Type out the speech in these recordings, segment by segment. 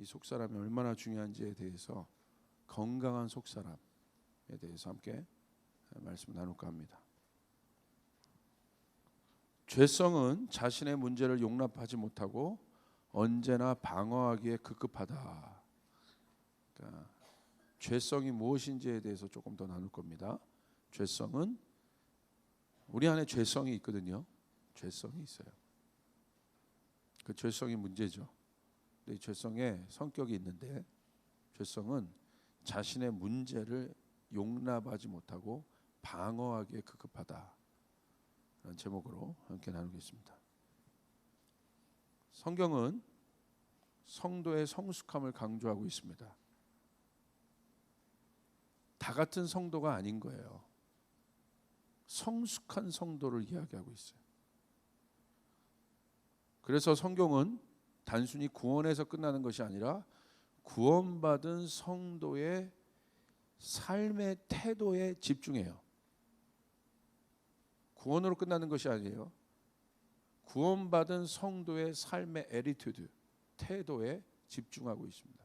이 속사람이 얼마나 중요한지에 대해서, 건강한 속사람에 대해서 함께 말씀 나눌까 합니다. 죄성은 자신의 문제를 용납하지 못하고 언제나 방어하기에 급급하다. 그러니까 죄성이 무엇인지에 대해서 조금 더 나눌 겁니다. 죄성은, 우리 안에 죄성이 있거든요. 죄성이 있어요. 그 죄성이 문제죠. 이 죄성에 성격이 있는데, 죄성은 자신의 문제를 용납하지 못하고 방어하기에 급급하다. 라는 제목으로 함께 나누겠습니다. 성경은 성도의 성숙함을 강조하고 있습니다. 다 같은 성도가 아닌 거예요. 성숙한 성도를 이야기하고 있어요. 그래서 성경은 단순히 구원에서 끝나는 것이 아니라 구원받은 성도의 삶의 태도에 집중해요. 구원으로 끝나는 것이 아니에요. 구원받은 성도의 삶의 애티튜드, 태도에 집중하고 있습니다.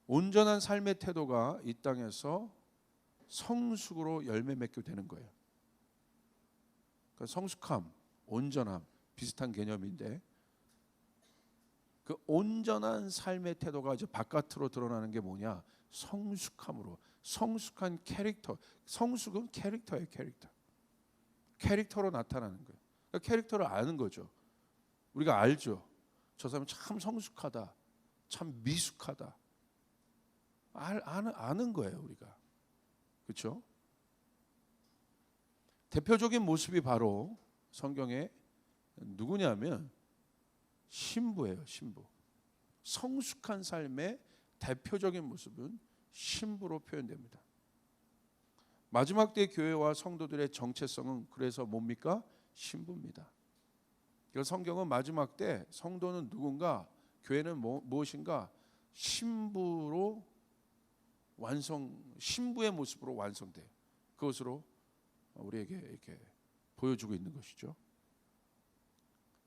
온전한 삶의 태도가 이 땅에서 성숙으로 열매 맺게 되는 거예요. 그러니까 성숙함, 온전함 비슷한 개념인데, 그 온전한 삶의 태도가 이제 바깥으로 드러나는 게 뭐냐? 성숙함으로. 성숙한 캐릭터. 성숙은 캐릭터예요. 캐릭터로 나타나는 거예요. 그러니까 캐릭터를 아는 거죠. 우리가 알죠. 저 사람 참 성숙하다, 참 미숙하다. 아는 거예요, 우리가. 그렇죠? 대표적인 모습이 바로 성경에 누구냐면 신부예요. 신부. 성숙한 삶의 대표적인 모습은 신부로 표현됩니다. 마지막 때 교회와 성도들의 정체성은 그래서 뭡니까? 신부입니다. 그래서 성경은 마지막 때 성도는 누군가, 교회는 무엇인가? 신부로 신부의 모습으로 완성돼요. 그것으로 우리에게 이렇게 보여주고 있는 것이죠.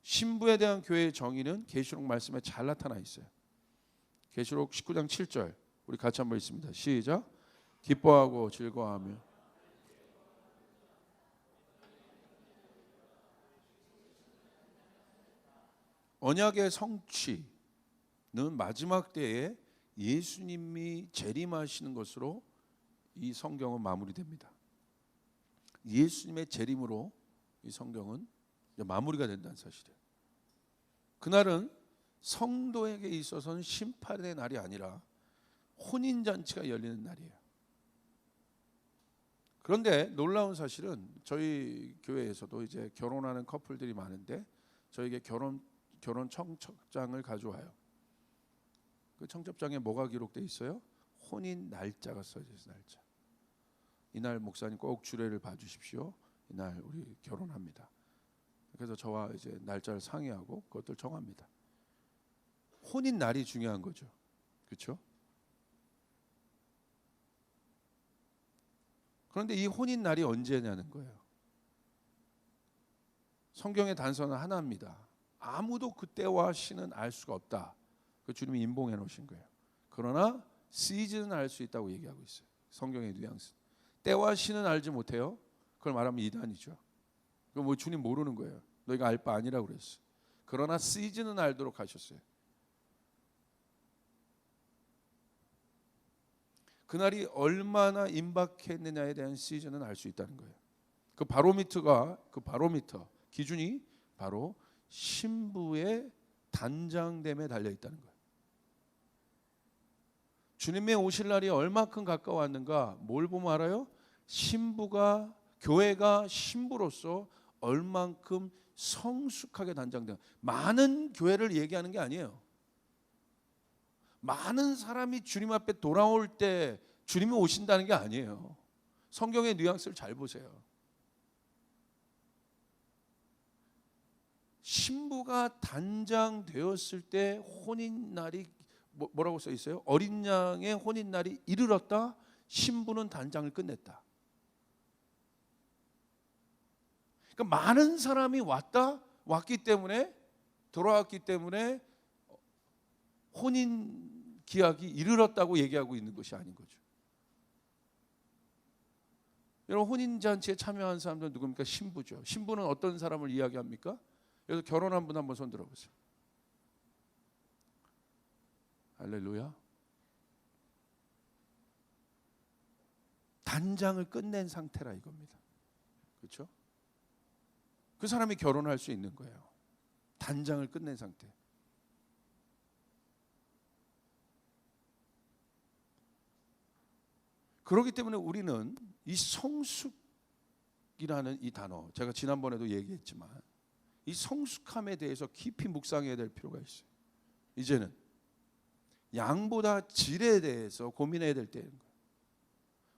신부에 대한 교회의 정의는 계시록 말씀에 잘 나타나 있어요. 계시록 19장 7절 우리 같이 한번 읽습니다. 시작. 기뻐하고 즐거워하며 언약의 성취는 마지막 때에 예수님이 재림하시는 것으로 이 성경은 마무리됩니다. 예수님의 재림으로 이 성경은 마무리가 된다는 사실이에요. 그날은 성도에게 있어서는 심판의 날이 아니라 혼인잔치가 열리는 날이에요. 그런데 놀라운 사실은 저희 교회에서도 이제 결혼하는 커플들이 많은데 저에게 결혼 청첩장을 가져와요. 그 청첩장에 뭐가 기록되어 있어요? 혼인 날짜가 써져 있어요. 날짜. 이날 목사님 꼭 주례를 봐주십시오. 이날 우리 결혼합니다. 그래서 저와 이제 날짜를 상의하고 그것들 정합니다. 혼인 날이 중요한 거죠. 그렇죠? 그런데 이 혼인 날이 언제냐는 거예요. 성경의 단서는 하나입니다. 아무도 그때와 시는 알 수가 없다. 그 주님이 인봉해 놓으신 거예요. 그러나 시즌은 알 수 있다고 얘기하고 있어요. 성경의 뉘앙스. 때와 시는 알지 못해요. 그걸 말하면 이단이죠. 그거 뭐 주님 모르는 거예요. 너희가 알 바 아니라고 그랬어. 그러나 시즌은 알도록 하셨어요. 그날이 얼마나 임박했느냐에 대한 시즌은 알 수 있다는 거예요. 그 바로미터 기준이 바로 신부의 단장됨에 달려 있다는 거예요. 주님의 오실 날이 얼마큼 가까웠는가 뭘 보면 알아요? 교회가 신부로서 얼만큼 성숙하게 단장된, 많은 교회를 얘기하는 게 아니에요. 많은 사람이 주님 앞에 돌아올 때 주님이 오신다는 게 아니에요. 성경의 뉘앙스를 잘 보세요. 신부가 단장되었을 때 혼인날이 뭐라고 써 있어요? 어린 양의 혼인날이 이르렀다. 신부는 단장을 끝냈다. 그러니까 많은 사람이 왔기 때문에 돌아왔기 때문에 혼인 기약이 이르렀다고 얘기하고 있는 것이 아닌 거죠. 여러분, 혼인잔치에 참여한 사람들은 누굽니까? 신부죠. 신부는 어떤 사람을 이야기합니까? 그래서 결혼한 분 한번 손 들어보세요. 할렐루야. 단장을 끝낸 상태라 이겁니다. 그렇죠? 그 사람이 결혼할 수 있는 거예요. 단장을 끝낸 상태. 그렇기 때문에 우리는 이 성숙이라는 이 단어, 제가 지난번에도 얘기했지만 이 성숙함에 대해서 깊이 묵상해야 될 필요가 있어요. 이제는 양보다 질에 대해서 고민해야 될 때인 거예요.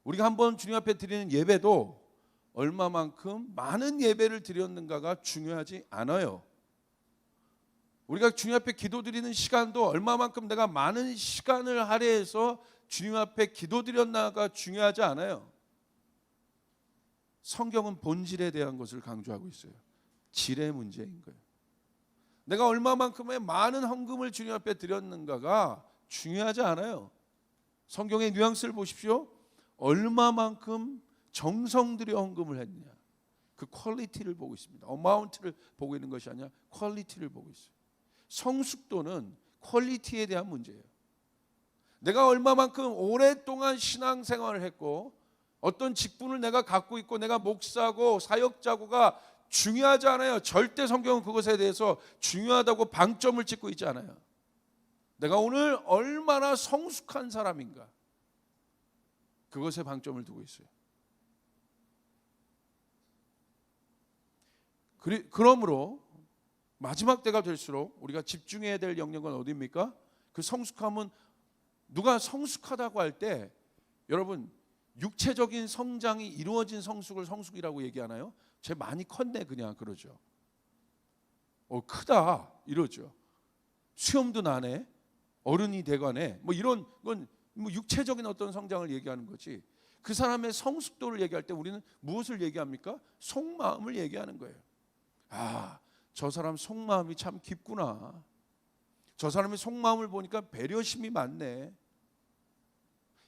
우리가 한번 주님 앞에 드리는 예배도 얼마만큼 많은 예배를 드렸는가가 중요하지 않아요. 우리가 주님 앞에 기도드리는 시간도 얼마만큼 내가 많은 시간을 할애해서 주님 앞에 기도드렸나가 중요하지 않아요. 성경은 본질에 대한 것을 강조하고 있어요. 질의 문제인 거예요. 내가 얼마만큼의 많은 헌금을 주님 앞에 드렸는가가 중요하지 않아요. 성경의 뉘앙스를 보십시오. 얼마만큼 정성 들여 헌금을 했느냐, 그 퀄리티를 보고 있습니다. 어마운트를 보고 있는 것이 아니라 퀄리티를 보고 있어요. 성숙도는 퀄리티에 대한 문제예요. 내가 얼마만큼 오랫동안 신앙생활을 했고 어떤 직분을 내가 갖고 있고 내가 목사고 사역자고가 중요하지 않아요. 절대 성경은 그것에 대해서 중요하다고 방점을 찍고 있지 않아요. 내가 오늘 얼마나 성숙한 사람인가, 그것에 방점을 두고 있어요. 그러므로 마지막 때가 될수록 우리가 집중해야 될 영역은 어디입니까? 그 성숙함은 누가 성숙하다고 할 때 여러분 육체적인 성장이 이루어진 성숙을 성숙이라고 얘기하나요? 쟤 많이 컸네 그냥 그러죠. 크다 이러죠. 수염도 나네, 어른이 돼가네, 뭐 이런 건 뭐 육체적인 어떤 성장을 얘기하는 거지. 그 사람의 성숙도를 얘기할 때 우리는 무엇을 얘기합니까? 속마음을 얘기하는 거예요. 아, 저 사람 속마음이 참 깊구나. 저 사람의 속마음을 보니까 배려심이 많네,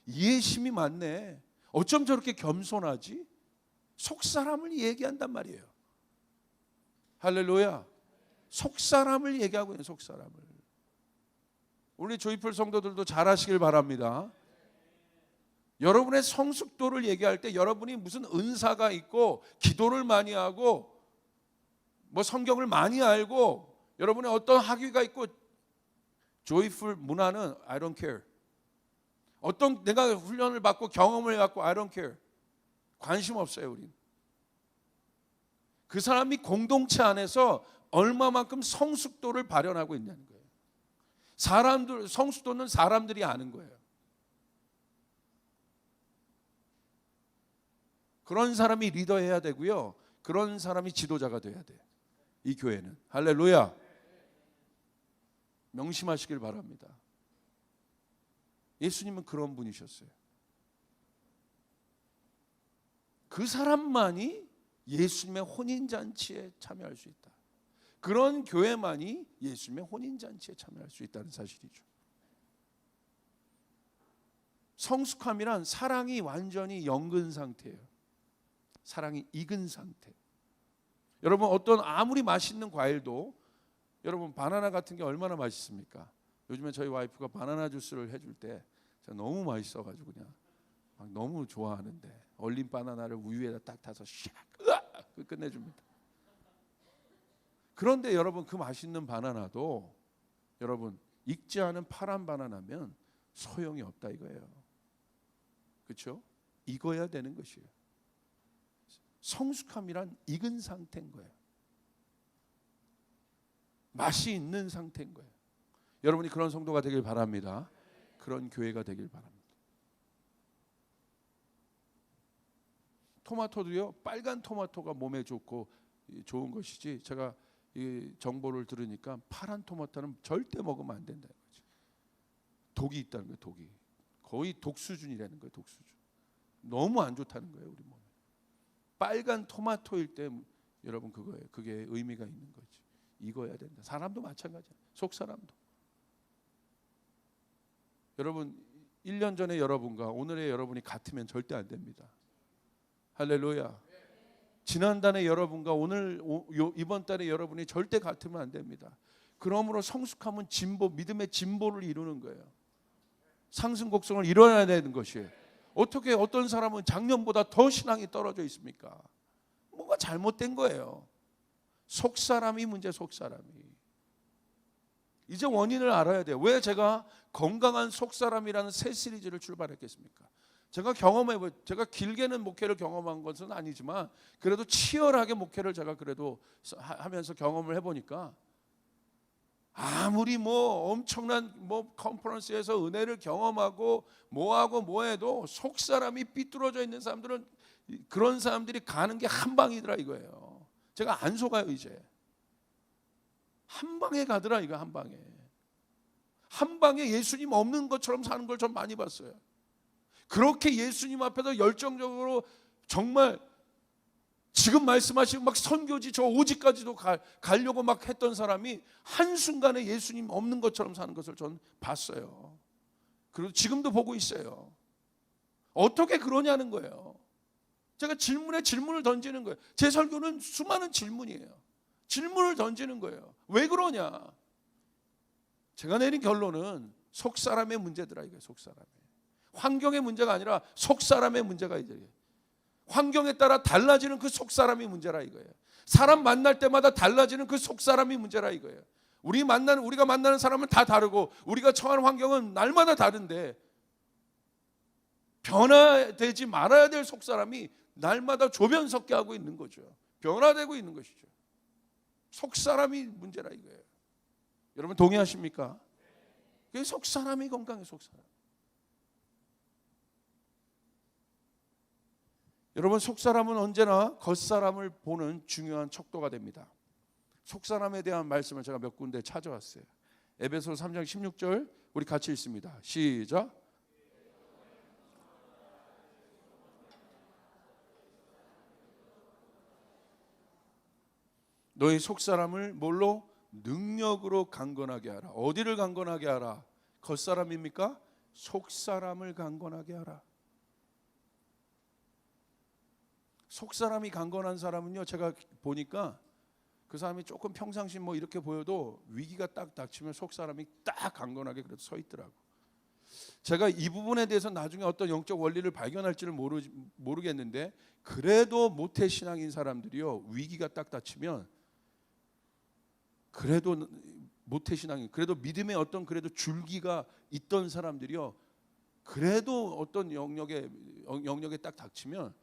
이해심이 많네, 어쩜 저렇게 겸손하지? 속사람을 얘기한단 말이에요. 할렐루야. 속사람을 얘기하고 있는 속사람을. 우리 조이풀 성도들도 잘 하시길 바랍니다. 여러분의 성숙도를 얘기할 때 여러분이 무슨 은사가 있고 기도를 많이 하고 뭐 성경을 많이 알고 여러분의 어떤 학위가 있고, 조이풀 문화는 I don't care. 어떤 내가 훈련을 받고 경험을 갖고 I don't care. 관심 없어요. 우린 그 사람이 공동체 안에서 얼마만큼 성숙도를 발현하고 있냐는 거예요. 사람들, 성숙도는 사람들이 아는 거예요. 그런 사람이 리더해야 되고요, 그런 사람이 지도자가 돼야 돼요. 이 교회는. 할렐루야. 명심하시길 바랍니다. 예수님은 그런 분이셨어요. 그 사람만이 예수님의 혼인잔치에 참여할 수 있다. 그런 교회만이 예수님의 혼인잔치에 참여할 수 있다는 사실이죠. 성숙함이란 사랑이 완전히 연근 상태예요. 사랑이 익은 상태. 여러분 어떤 아무리 맛있는 과일도, 여러분 바나나 같은 게 얼마나 맛있습니까? 요즘에 저희 와이프가 바나나 주스를 해줄 때 제가 너무 맛있어가지고 그냥 막 너무 좋아하는데, 얼린 바나나를 우유에다 딱 타서 샥 끝내줍니다. 그런데 여러분 그 맛있는 바나나도 여러분 익지 않은 파란 바나나면 소용이 없다 이거예요. 그렇죠? 익어야 되는 것이에요. 성숙함이란 익은 상태인 거예요. 맛이 있는 상태인 거예요. 여러분이 그런 성도가 되길 바랍니다. 그런 교회가 되길 바랍니다. 토마토도요, 빨간 토마토가 몸에 좋고 좋은 것이지, 제가 이 정보를 들으니까 파란 토마토는 절대 먹으면 안 된다는 거죠. 독이 있다는 거예요. 독이 거의 독 수준이라는 거예요. 독 수준. 너무 안 좋다는 거예요, 우리 몸에. 빨간 토마토일 때 여러분 그거예요. 그게 의미가 있는 거지. 익어야 된다. 사람도 마찬가지야. 속 사람도. 여러분 1년 전에 여러분과 오늘의 여러분이 같으면 절대 안 됩니다. 할렐루야. 지난달에 여러분과 이번 달에 여러분이 절대 같으면 안 됩니다. 그러므로 성숙함은 진보, 믿음의 진보를 이루는 거예요. 상승 곡성을 이뤄야 되는 것이에요. 어떻게 어떤 사람은 작년보다 더 신앙이 떨어져 있습니까? 뭔가 잘못된 거예요. 속 사람이 문제, 속 사람이. 이제 원인을 알아야 돼요. 왜 제가 건강한 속 사람이라는 새 시리즈를 출발했겠습니까? 제가 제가 길게는 목회를 경험한 것은 아니지만 그래도 치열하게 목회를 제가 그래도 하면서 경험을 해보니까 아무리 뭐 엄청난 뭐 컨퍼런스에서 은혜를 경험하고 뭐하고 뭐해도 속 사람이 삐뚤어져 있는 사람들은 그런 사람들이 가는 게 한 방이더라 이거예요. 제가 안 속아요 이제. 한 방에 가더라 이거 한 방에. 한 방에 예수님 없는 것처럼 사는 걸 전 많이 봤어요. 그렇게 예수님 앞에서 열정적으로 정말 지금 말씀하신 막 선교지 저 오지까지도 가려고 막 했던 사람이 한순간에 예수님 없는 것처럼 사는 것을 전 봤어요. 그리고 지금도 보고 있어요. 어떻게 그러냐는 거예요. 제가 질문에 질문을 던지는 거예요. 제 설교는 수많은 질문이에요. 질문을 던지는 거예요. 왜 그러냐? 제가 내린 결론은 속 사람의 문제더라 이거예요. 속 사람의. 환경의 문제가 아니라 속 사람의 문제가 이제 환경에 따라 달라지는 그 속 사람이 문제라 이거예요. 사람 만날 때마다 달라지는 그 속 사람이 문제라 이거예요. 우리가 만나는 사람은 다 다르고 우리가 처한 환경은 날마다 다른데 변화되지 말아야 될 속 사람이 날마다 조변석게 하고 있는 거죠. 변화되고 있는 것이죠. 속 사람이 문제라 이거예요. 여러분 동의하십니까? 그게 속 사람이 건강해 속 사람. 여러분 속사람은 언제나 겉사람을 보는 중요한 척도가 됩니다. 속사람에 대한 말씀을 제가 몇 군데 찾아왔어요. 에베소서 3장 16절 우리 같이 읽습니다. 시작. 너희 속사람을 뭘로? 능력으로 강건하게 하라. 어디를 강건하게 하라? 겉사람입니까? 속사람을 강건하게 하라. 속사람이 강건한 사람은요, 제가 보니까 그 사람이 조금 평상시 뭐 이렇게 보여도 위기가 딱 닥치면 속사람이 딱 강건하게 그래도 서 있더라고. 제가 이 부분에 대해서 나중에 어떤 영적 원리를 발견할지를 모르겠는데 그래도 모태신앙인 사람들이요, 위기가 딱 닥치면 그래도 모태신앙인, 그래도 믿음의 어떤 그래도 줄기가 있던 사람들이요, 그래도 어떤 영역에 딱 닥치면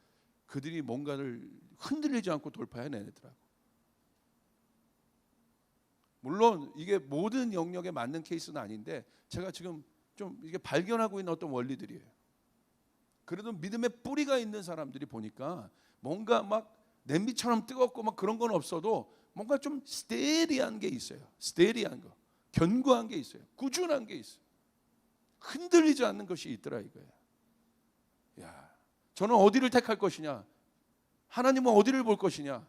그들이 뭔가를 흔들리지 않고 돌파해내더라고. 물론 이게 모든 영역에 맞는 케이스는 아닌데 제가 지금 좀 이게 발견하고 있는 어떤 원리들이에요. 그래도 믿음의 뿌리가 있는 사람들이 보니까 뭔가 막 냄비처럼 뜨겁고 막 그런 건 없어도 뭔가 좀 스테디한 게 있어요. 스테디한 거, 견고한 게 있어요. 꾸준한 게 있어요. 흔들리지 않는 것이 있더라 이거예요. 야, 저는 어디를 택할 것이냐? 하나님은 어디를 볼 것이냐?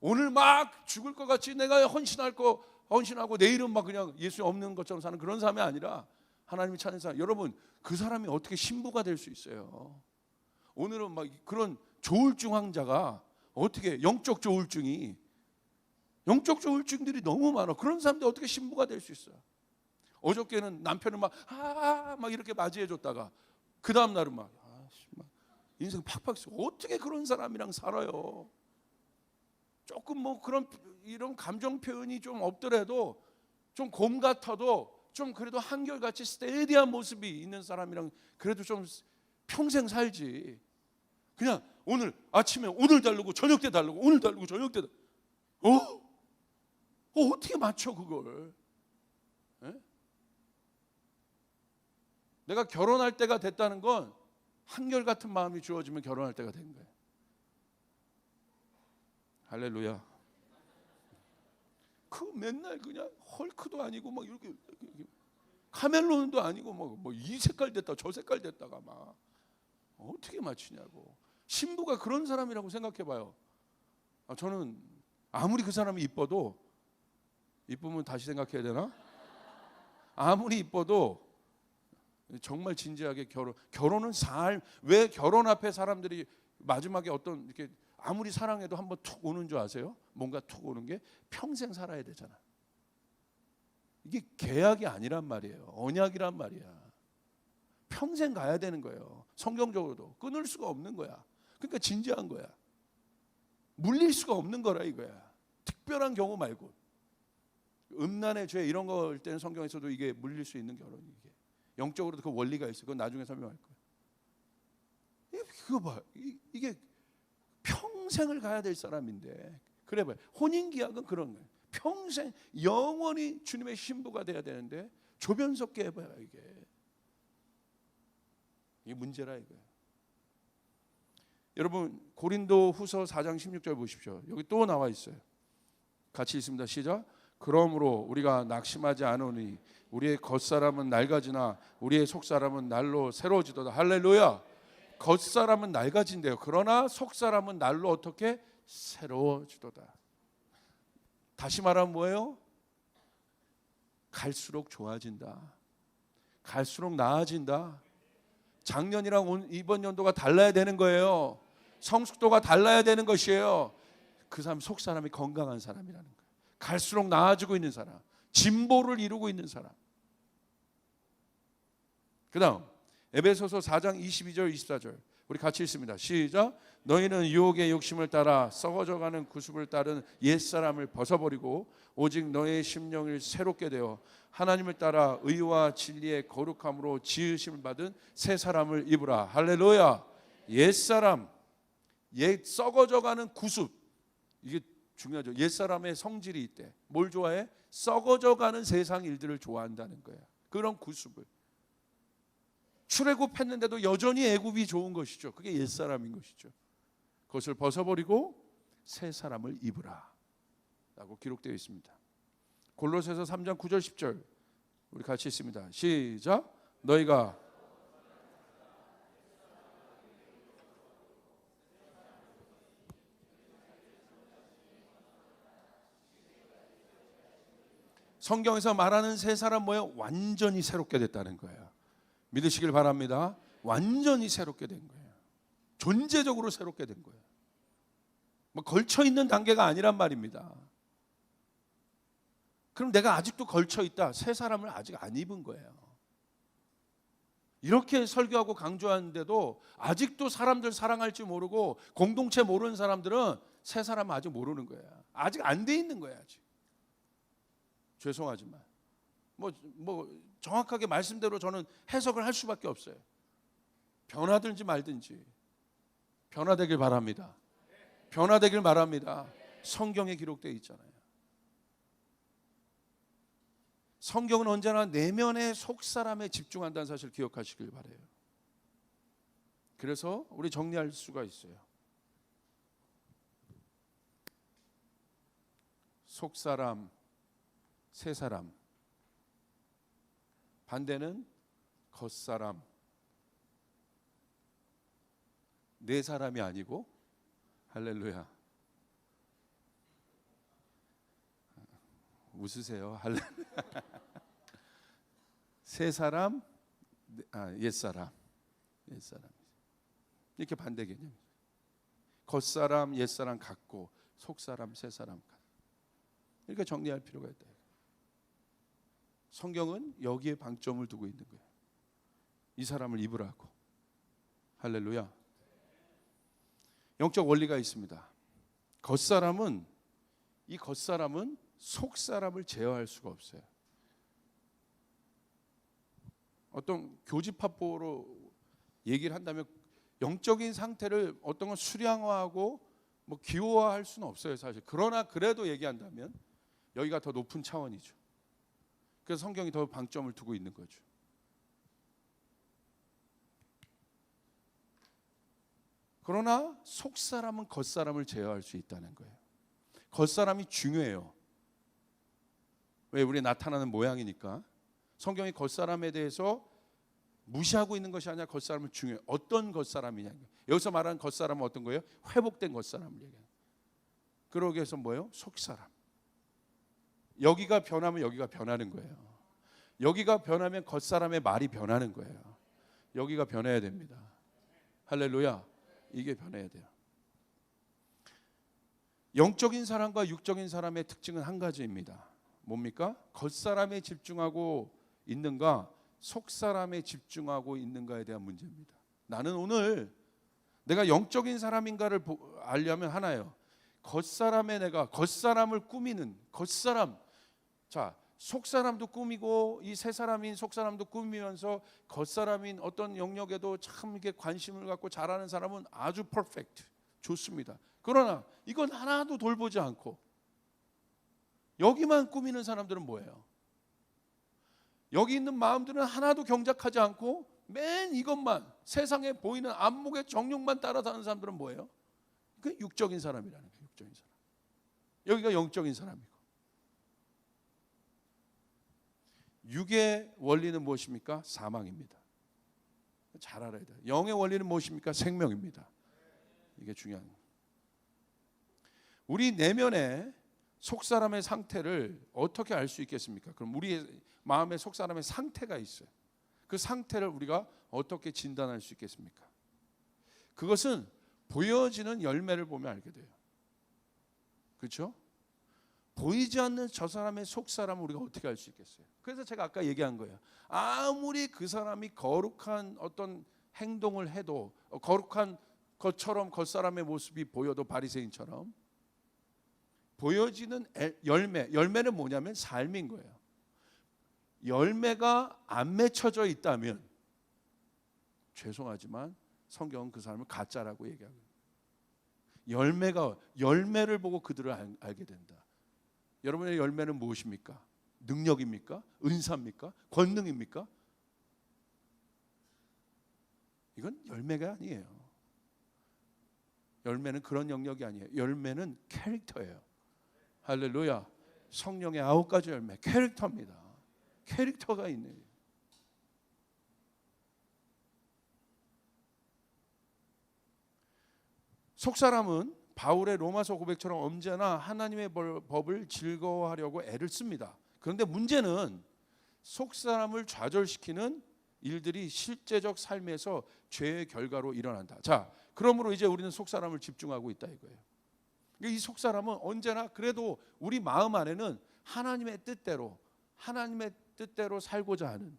오늘 막 죽을 것 같이 내가 헌신하고 내일은 막 그냥 예수 없는 것처럼 사는 그런 사람이 아니라 하나님이 찾는 사람. 여러분 그 사람이 어떻게 신부가 될 수 있어요? 오늘은 막 그런 조울증 환자가 어떻게 영적 조울증들이 너무 많아. 그런 사람들이 어떻게 신부가 될 수 있어요? 어저께는 남편을 막 이렇게 맞이해 줬다가 그 다음 날은 막 인생 팍팍 쓰고 어떻게 그런 사람이랑 살아요? 조금 뭐 이런 감정 표현이 좀 없더라도 좀 곰 같아도 좀 그래도 한결같이 스테디한 모습이 있는 사람이랑 그래도 좀 평생 살지. 그냥 오늘 아침에 오늘 다르고 저녁 때 다르고 오늘 다르고 저녁 때 어떻게 맞춰 그걸? 에? 내가 결혼할 때가 됐다는 건 한결같은 마음이 주어지면 결혼할 때가 된 거예요. 할렐루야. 그 맨날 그냥 헐크도 아니고 막 이렇게 카멜론도 아니고 뭐 이 색깔 됐다 저 색깔 됐다가 막 어떻게 맞추냐고. 신부가 그런 사람이라고 생각해봐요. 저는 아무리 그 사람이 이뻐도 이쁘면 다시 생각해야 되나? 아무리 이뻐도 정말 진지하게 결혼은 왜 결혼 앞에 사람들이 마지막에 어떤 이렇게 아무리 사랑해도 한번 툭 오는 줄 아세요? 뭔가 툭 오는 게 평생 살아야 되잖아. 이게 계약이 아니란 말이에요. 언약이란 말이야. 평생 가야 되는 거예요. 성경적으로도 끊을 수가 없는 거야. 그러니까 진지한 거야. 물릴 수가 없는 거라 이거야. 특별한 경우 말고. 음란의 죄 이런 걸 때는 성경에서도 이게 물릴 수 있는 결혼이 이게. 영적으로도 그 원리가 있어. 그건 나중에 설명할 거야. 그거 봐. 이게 평생을 가야 될 사람인데. 그래 봐요. 혼인계약은 그런 거예요. 평생 영원히 주님의 신부가 돼야 되는데 조변석계 해봐요 이게. 이게 문제라 이거예요. 여러분 고린도 후서 4장 16절 보십시오. 여기 또 나와 있어요. 같이 읽습니다. 시작. 그러므로 우리가 낙심하지 않으니 우리의 겉사람은 낡아지나 우리의 속사람은 날로 새로워지도다. 할렐루야. 겉사람은 낡아진대요. 그러나 속사람은 날로 어떻게 새로워지도다. 다시 말하면 뭐예요? 갈수록 좋아진다. 갈수록 나아진다. 작년이랑 이번 연도가 달라야 되는 거예요. 성숙도가 달라야 되는 것이에요. 그 사람 속사람이 건강한 사람이라는 거예요. 갈수록 나아지고 있는 사람, 진보를 이루고 있는 사람. 그 다음 에베소서 4장 22절 24절 우리 같이 읽습니다. 시작. 너희는 유혹의 욕심을 따라 썩어져가는 구습을 따른 옛사람을 벗어버리고 오직 너의 심령을 새롭게 되어 하나님을 따라 의와 진리의 거룩함으로 지으심을 받은 새 사람을 입으라. 할렐루야. 옛사람, 옛 썩어져가는 구습, 이게 중요하죠. 옛사람의 성질이 있대. 뭘 좋아해? 썩어져가는 세상 일들을 좋아한다는 거야. 그런 구습을. 출애굽했는데도 여전히 애굽이 좋은 것이죠. 그게 옛사람인 것이죠. 그것을 벗어버리고 새 사람을 입으라 라고 기록되어 있습니다. 골로새서 3장 9절 10절 우리 같이 읽습니다. 시작. 너희가 성경에서 말하는 새 사람 뭐예요? 완전히 새롭게 됐다는 거예요. 믿으시길 바랍니다. 완전히 새롭게 된 거예요. 존재적으로 새롭게 된 거예요. 뭐 걸쳐 있는 단계가 아니란 말입니다. 그럼 내가 아직도 걸쳐 있다. 새 사람을 아직 안 입은 거예요. 이렇게 설교하고 강조하는데도 아직도 사람들 사랑할지 모르고 공동체 모르는 사람들은 새 사람을 아직 모르는 거예요. 아직 안 돼 있는 거예요. 아직. 죄송하지만 뭐 정확하게 말씀대로 저는 해석을 할 수밖에 없어요. 변화든지 말든지 변화되길 바랍니다. 변화되길 바랍니다. 성경에 기록되어 있잖아요. 성경은 언제나 내면의 속사람에 집중한다는 사실을 기억하시길 바라요. 그래서 우리 정리할 수가 있어요. 속사람, 새사람. 반대는 겉사람. 내 사람이 아니고 할렐루야. 웃으세요. 할렐루야. 새 사람, 옛사람. 옛사람. 이렇게 반대 개념. 겉사람, 옛사람 같고 속사람, 새사람 같고. 이렇게 정리할 필요가 있다. 성경은 여기에 방점을 두고 있는 거예요. 이 사람을 입으라고. 할렐루야. 영적 원리가 있습니다. 이 겉사람은 속사람을 제어할 수가 없어요. 어떤 교집합보로 얘기를 한다면 영적인 상태를 어떤 건 수량화하고 뭐 기호화할 수는 없어요, 사실. 그러나 그래도 얘기한다면 여기가 더 높은 차원이죠. 그래서 성경이 더 방점을 두고 있는 거죠. 그러나 속사람은 겉사람을 제어할 수 있다는 거예요. 겉사람이 중요해요. 왜? 우리 나타나는 모양이니까. 성경이 겉사람에 대해서 무시하고 있는 것이 아니라 겉사람은 중요해요. 어떤 겉사람이냐. 여기서 말하는 겉사람은 어떤 거예요? 회복된 겉사람을 얘기해요. 그러기 위해서 뭐예요? 속사람. 여기가 변하면 여기가 변하는 거예요. 여기가 변하면 겉사람의 말이 변하는 거예요. 여기가 변해야 됩니다. 할렐루야. 이게 변해야 돼요. 영적인 사람과 육적인 사람의 특징은 한 가지입니다. 뭡니까? 겉사람에 집중하고 있는가, 속사람에 집중하고 있는가에 대한 문제입니다. 나는 오늘 내가 영적인 사람인가를 알려면 하나예요. 겉사람에 내가 겉사람을 꾸미는 겉사람. 자, 속사람도 꾸미고 이 새 사람인 속사람도 꾸미면서 겉사람인 어떤 영역에도 참 이렇게 관심을 갖고 잘하는 사람은 아주 퍼펙트, 좋습니다. 그러나 이건 하나도 돌보지 않고 여기만 꾸미는 사람들은 뭐예요? 여기 있는 마음들은 하나도 경작하지 않고 맨 이것만, 세상에 보이는 안목의 정욕만 따라다니는 사람들은 뭐예요? 그 육적인 사람이라는 거예요. 육적인 사람. 여기가 영적인 사람이고. 육의 원리는 무엇입니까? 사망입니다. 잘 알아야 돼요. 영의 원리는 무엇입니까? 생명입니다. 이게 중요한 거예요. 우리 내면의 속사람의 상태를 어떻게 알 수 있겠습니까? 그럼 우리의 마음의 속사람의 상태가 있어요. 그 상태를 우리가 어떻게 진단할 수 있겠습니까? 그것은 보여지는 열매를 보면 알게 돼요. 그렇죠? 보이지 않는 저 사람의 속사람을 우리가 어떻게 알 수 있겠어요? 그래서 제가 아까 얘기한 거예요. 아무리 그 사람이 거룩한 어떤 행동을 해도, 거룩한 것처럼 겉사람의 모습이 보여도, 바리새인처럼 보여지는 열매는 뭐냐면 삶인 거예요. 열매가 안 맺혀져 있다면, 죄송하지만 성경은 그 사람을 가짜라고 얘기하고, 열매를 보고 그들을 알게 된다. 여러분의 열매는 무엇입니까? 능력입니까? 은사입니까? 권능입니까? 이건 열매가 아니에요. 열매는 그런 영역이 아니에요. 열매는 캐릭터예요. 할렐루야. 성령의 9가지 열매, 캐릭터입니다. 캐릭터가 있네. 속사람은 바울의 로마서 고백처럼 언제나 하나님의 법을 즐거워하려고 애를 씁니다. 그런데 문제는 속사람을 좌절시키는 일들이 실제적 삶에서 죄의 결과로 일어난다. 자, 그러므로 이제 우리는 속사람을 집중하고 있다 이거예요. 이 속사람은 언제나 그래도 우리 마음 안에는 하나님의 뜻대로 살고자 하는,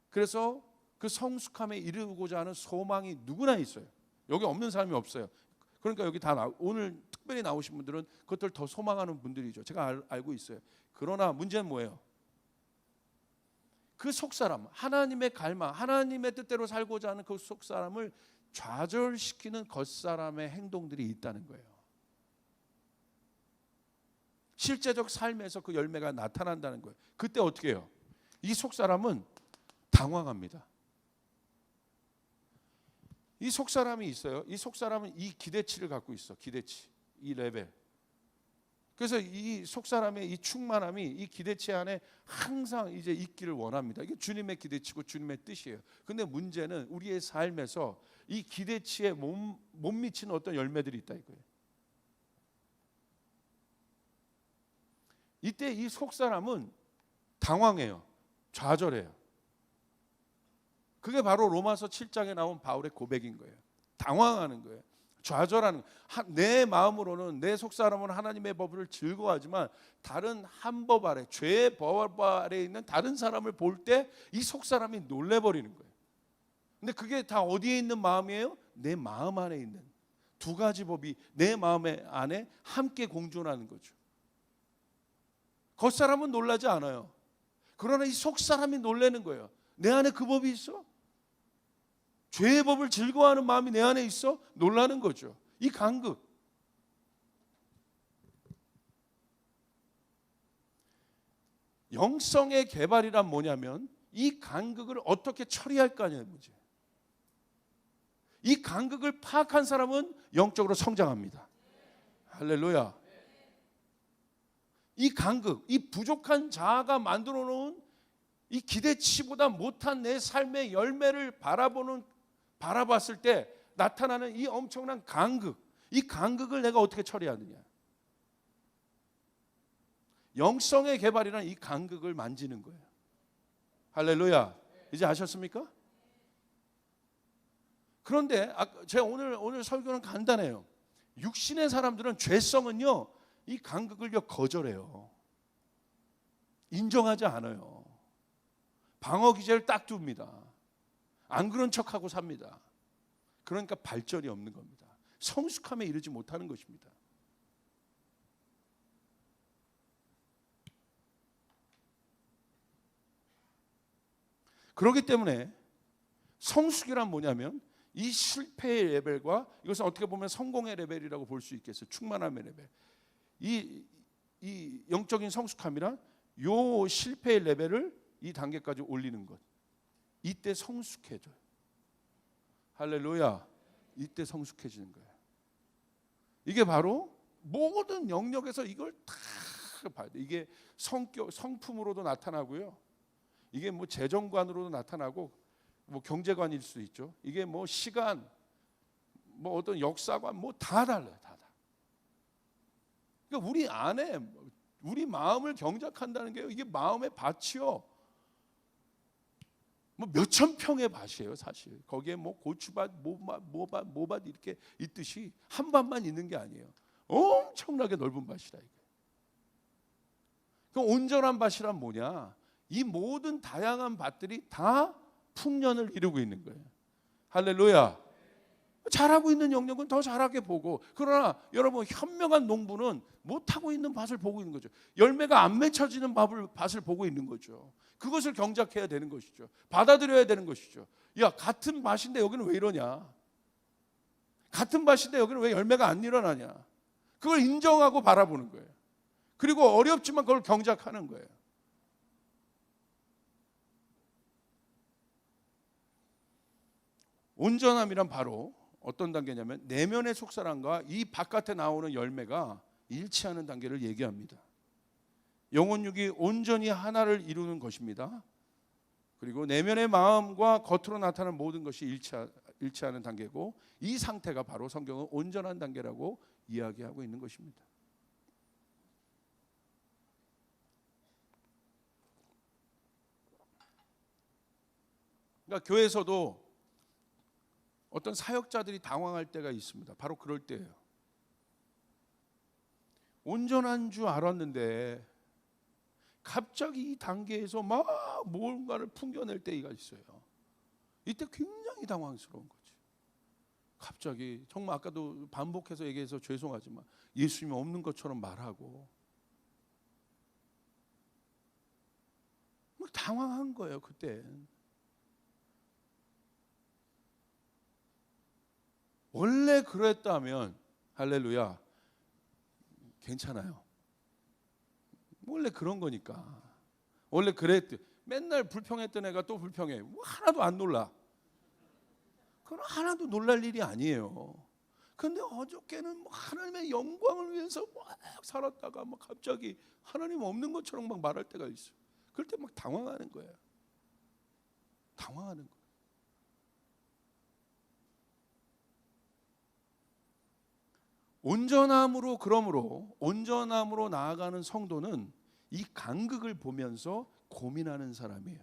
그래서 그 성숙함에 이르고자 하는 소망이 누구나 있어요. 여기 없는 사람이 없어요. 그러니까 여기 오늘 특별히 나오신 분들은 그것들 더 소망하는 분들이죠. 제가 알고 있어요. 그러나 문제는 뭐예요? 그 속사람, 하나님의 갈망, 하나님의 뜻대로 살고자 하는 그 속사람을 좌절시키는 겉사람의 행동들이 있다는 거예요. 실제적 삶에서 그 열매가 나타난다는 거예요. 그때 어떻게 해요? 이 속사람은 당황합니다. 이 속사람이 있어요. 이 속사람은 이 기대치를 갖고 있어. 기대치, 이 레벨. 그래서 이 속사람의 이 충만함이 이 기대치 안에 항상 이제 있기를 원합니다. 이게 주님의 기대치고 주님의 뜻이에요. 근데 문제는 우리의 삶에서 이 기대치에 못 미치는 어떤 열매들이 있다 이거예요. 이때 이 속사람은 당황해요. 좌절해요. 그게 바로 로마서 7장에 나온 바울의 고백인 거예요. 당황하는 거예요. 좌절하는 거예요. 내 마음으로는, 내 속사람은 하나님의 법을 즐거워하지만 다른 한 법 아래, 죄의 법 아래 있는 다른 사람을 볼 때 이 속사람이 놀래버리는 거예요. 근데 그게 다 어디에 있는 마음이에요? 내 마음 안에 있는 두 가지 법이 내 마음 안에 함께 공존하는 거죠. 겉사람은 놀라지 않아요. 그러나 이 속사람이 놀라는 거예요. 내 안에 그 법이 있어? 죄의 법을 즐거워하는 마음이 내 안에 있어? 놀라는 거죠. 이 간극. 영성의 개발이란 뭐냐면 이 간극을 어떻게 처리할까냐는 문제예요. 이 간극을 파악한 사람은 영적으로 성장합니다. 할렐루야. 이 간극, 이 부족한 자아가 만들어 놓은 이 기대치보다 못한 내 삶의 열매를 바라봤을 때 나타나는 이 엄청난 간극, 이 간극을 내가 어떻게 처리하느냐. 영성의 개발이란 이 간극을 만지는 거예요. 할렐루야. 이제 아셨습니까? 그런데 제가 오늘 설교는 간단해요. 육신의 사람들은 죄성은요, 이 간극을요 거절해요. 인정하지 않아요. 방어 기제를 딱 둡니다. 안 그런 척하고 삽니다. 그러니까 발전이 없는 겁니다. 성숙함에 이르지 못하는 것입니다. 그렇기 때문에 성숙이란 뭐냐면 이 실패의 레벨과 이것은 어떻게 보면 성공의 레벨이라고 볼 수 있겠어요. 충만함의 레벨. 이 영적인 성숙함이란 요 실패의 레벨을 이 단계까지 올리는 것. 이때 성숙해져요. 할렐루야. 이때 성숙해지는 거예요. 이게 바로 모든 영역에서 이걸 다 봐야 돼. 이게 성품으로도 나타나고요. 이게 뭐 재정관으로도 나타나고 뭐 경제관일 수 있죠. 이게 뭐 시간, 뭐 어떤 역사관 뭐 다 달라요. 다. 그러니까 우리 안에 우리 마음을 경작한다는 게 이게 마음의 밭이요. 뭐 몇천 평의 밭이에요, 사실. 거기에 뭐 고추밭, 모밭 이렇게 있듯이 한 밭만 있는 게 아니에요. 엄청나게 넓은 밭이다 이게. 그 온전한 밭이란 뭐냐? 이 모든 다양한 밭들이 다 풍년을 이루고 있는 거예요. 할렐루야. 잘하고 있는 영역은 더 잘하게 보고, 그러나 여러분 현명한 농부는 못하고 있는 밭을 보고 있는 거죠. 열매가 안 맺혀지는 밭을 보고 있는 거죠. 그것을 경작해야 되는 것이죠. 받아들여야 되는 것이죠. 야, 같은 밭인데 여기는 왜 이러냐? 같은 밭인데 여기는 왜 열매가 안 일어나냐? 그걸 인정하고 바라보는 거예요. 그리고 어렵지만 그걸 경작하는 거예요. 온전함이란 바로 어떤 단계냐면 내면의 속사람과 이 바깥에 나오는 열매가 일치하는 단계를 얘기합니다. 영혼육이 온전히 하나를 이루는 것입니다. 그리고 내면의 마음과 겉으로 나타나는 모든 것이 일치하는 단계고, 이 상태가 바로 성경은 온전한 단계라고 이야기하고 있는 것입니다. 그러니까 교회에서도 어떤 사역자들이 당황할 때가 있습니다. 바로 그럴 때예요. 온전한 줄 알았는데 갑자기 이 단계에서 막 뭔가를 풍겨낼 때가 있어요. 이때 굉장히 당황스러운 거지. 갑자기 정말 아까도 반복해서 얘기해서 죄송하지만 예수님이 없는 것처럼 말하고 막 당황한 거예요. 그때. 원래 그랬다면 할렐루야 괜찮아요. 원래 그런 거니까. 원래 그랬대. 맨날 불평했던 애가 또 불평해. 뭐 하나도 안 놀라. 그건 하나도 놀랄 일이 아니에요. 근데 어저께는 뭐 하나님의 영광을 위해서 막 살았다가 막 갑자기 하나님 없는 것처럼 막 말할 때가 있어요. 그럴 때 막 당황하는 거예요. 당황하는 거예요. 그러므로 온전함으로 나아가는 성도는 이 간극을 보면서 고민하는 사람이에요.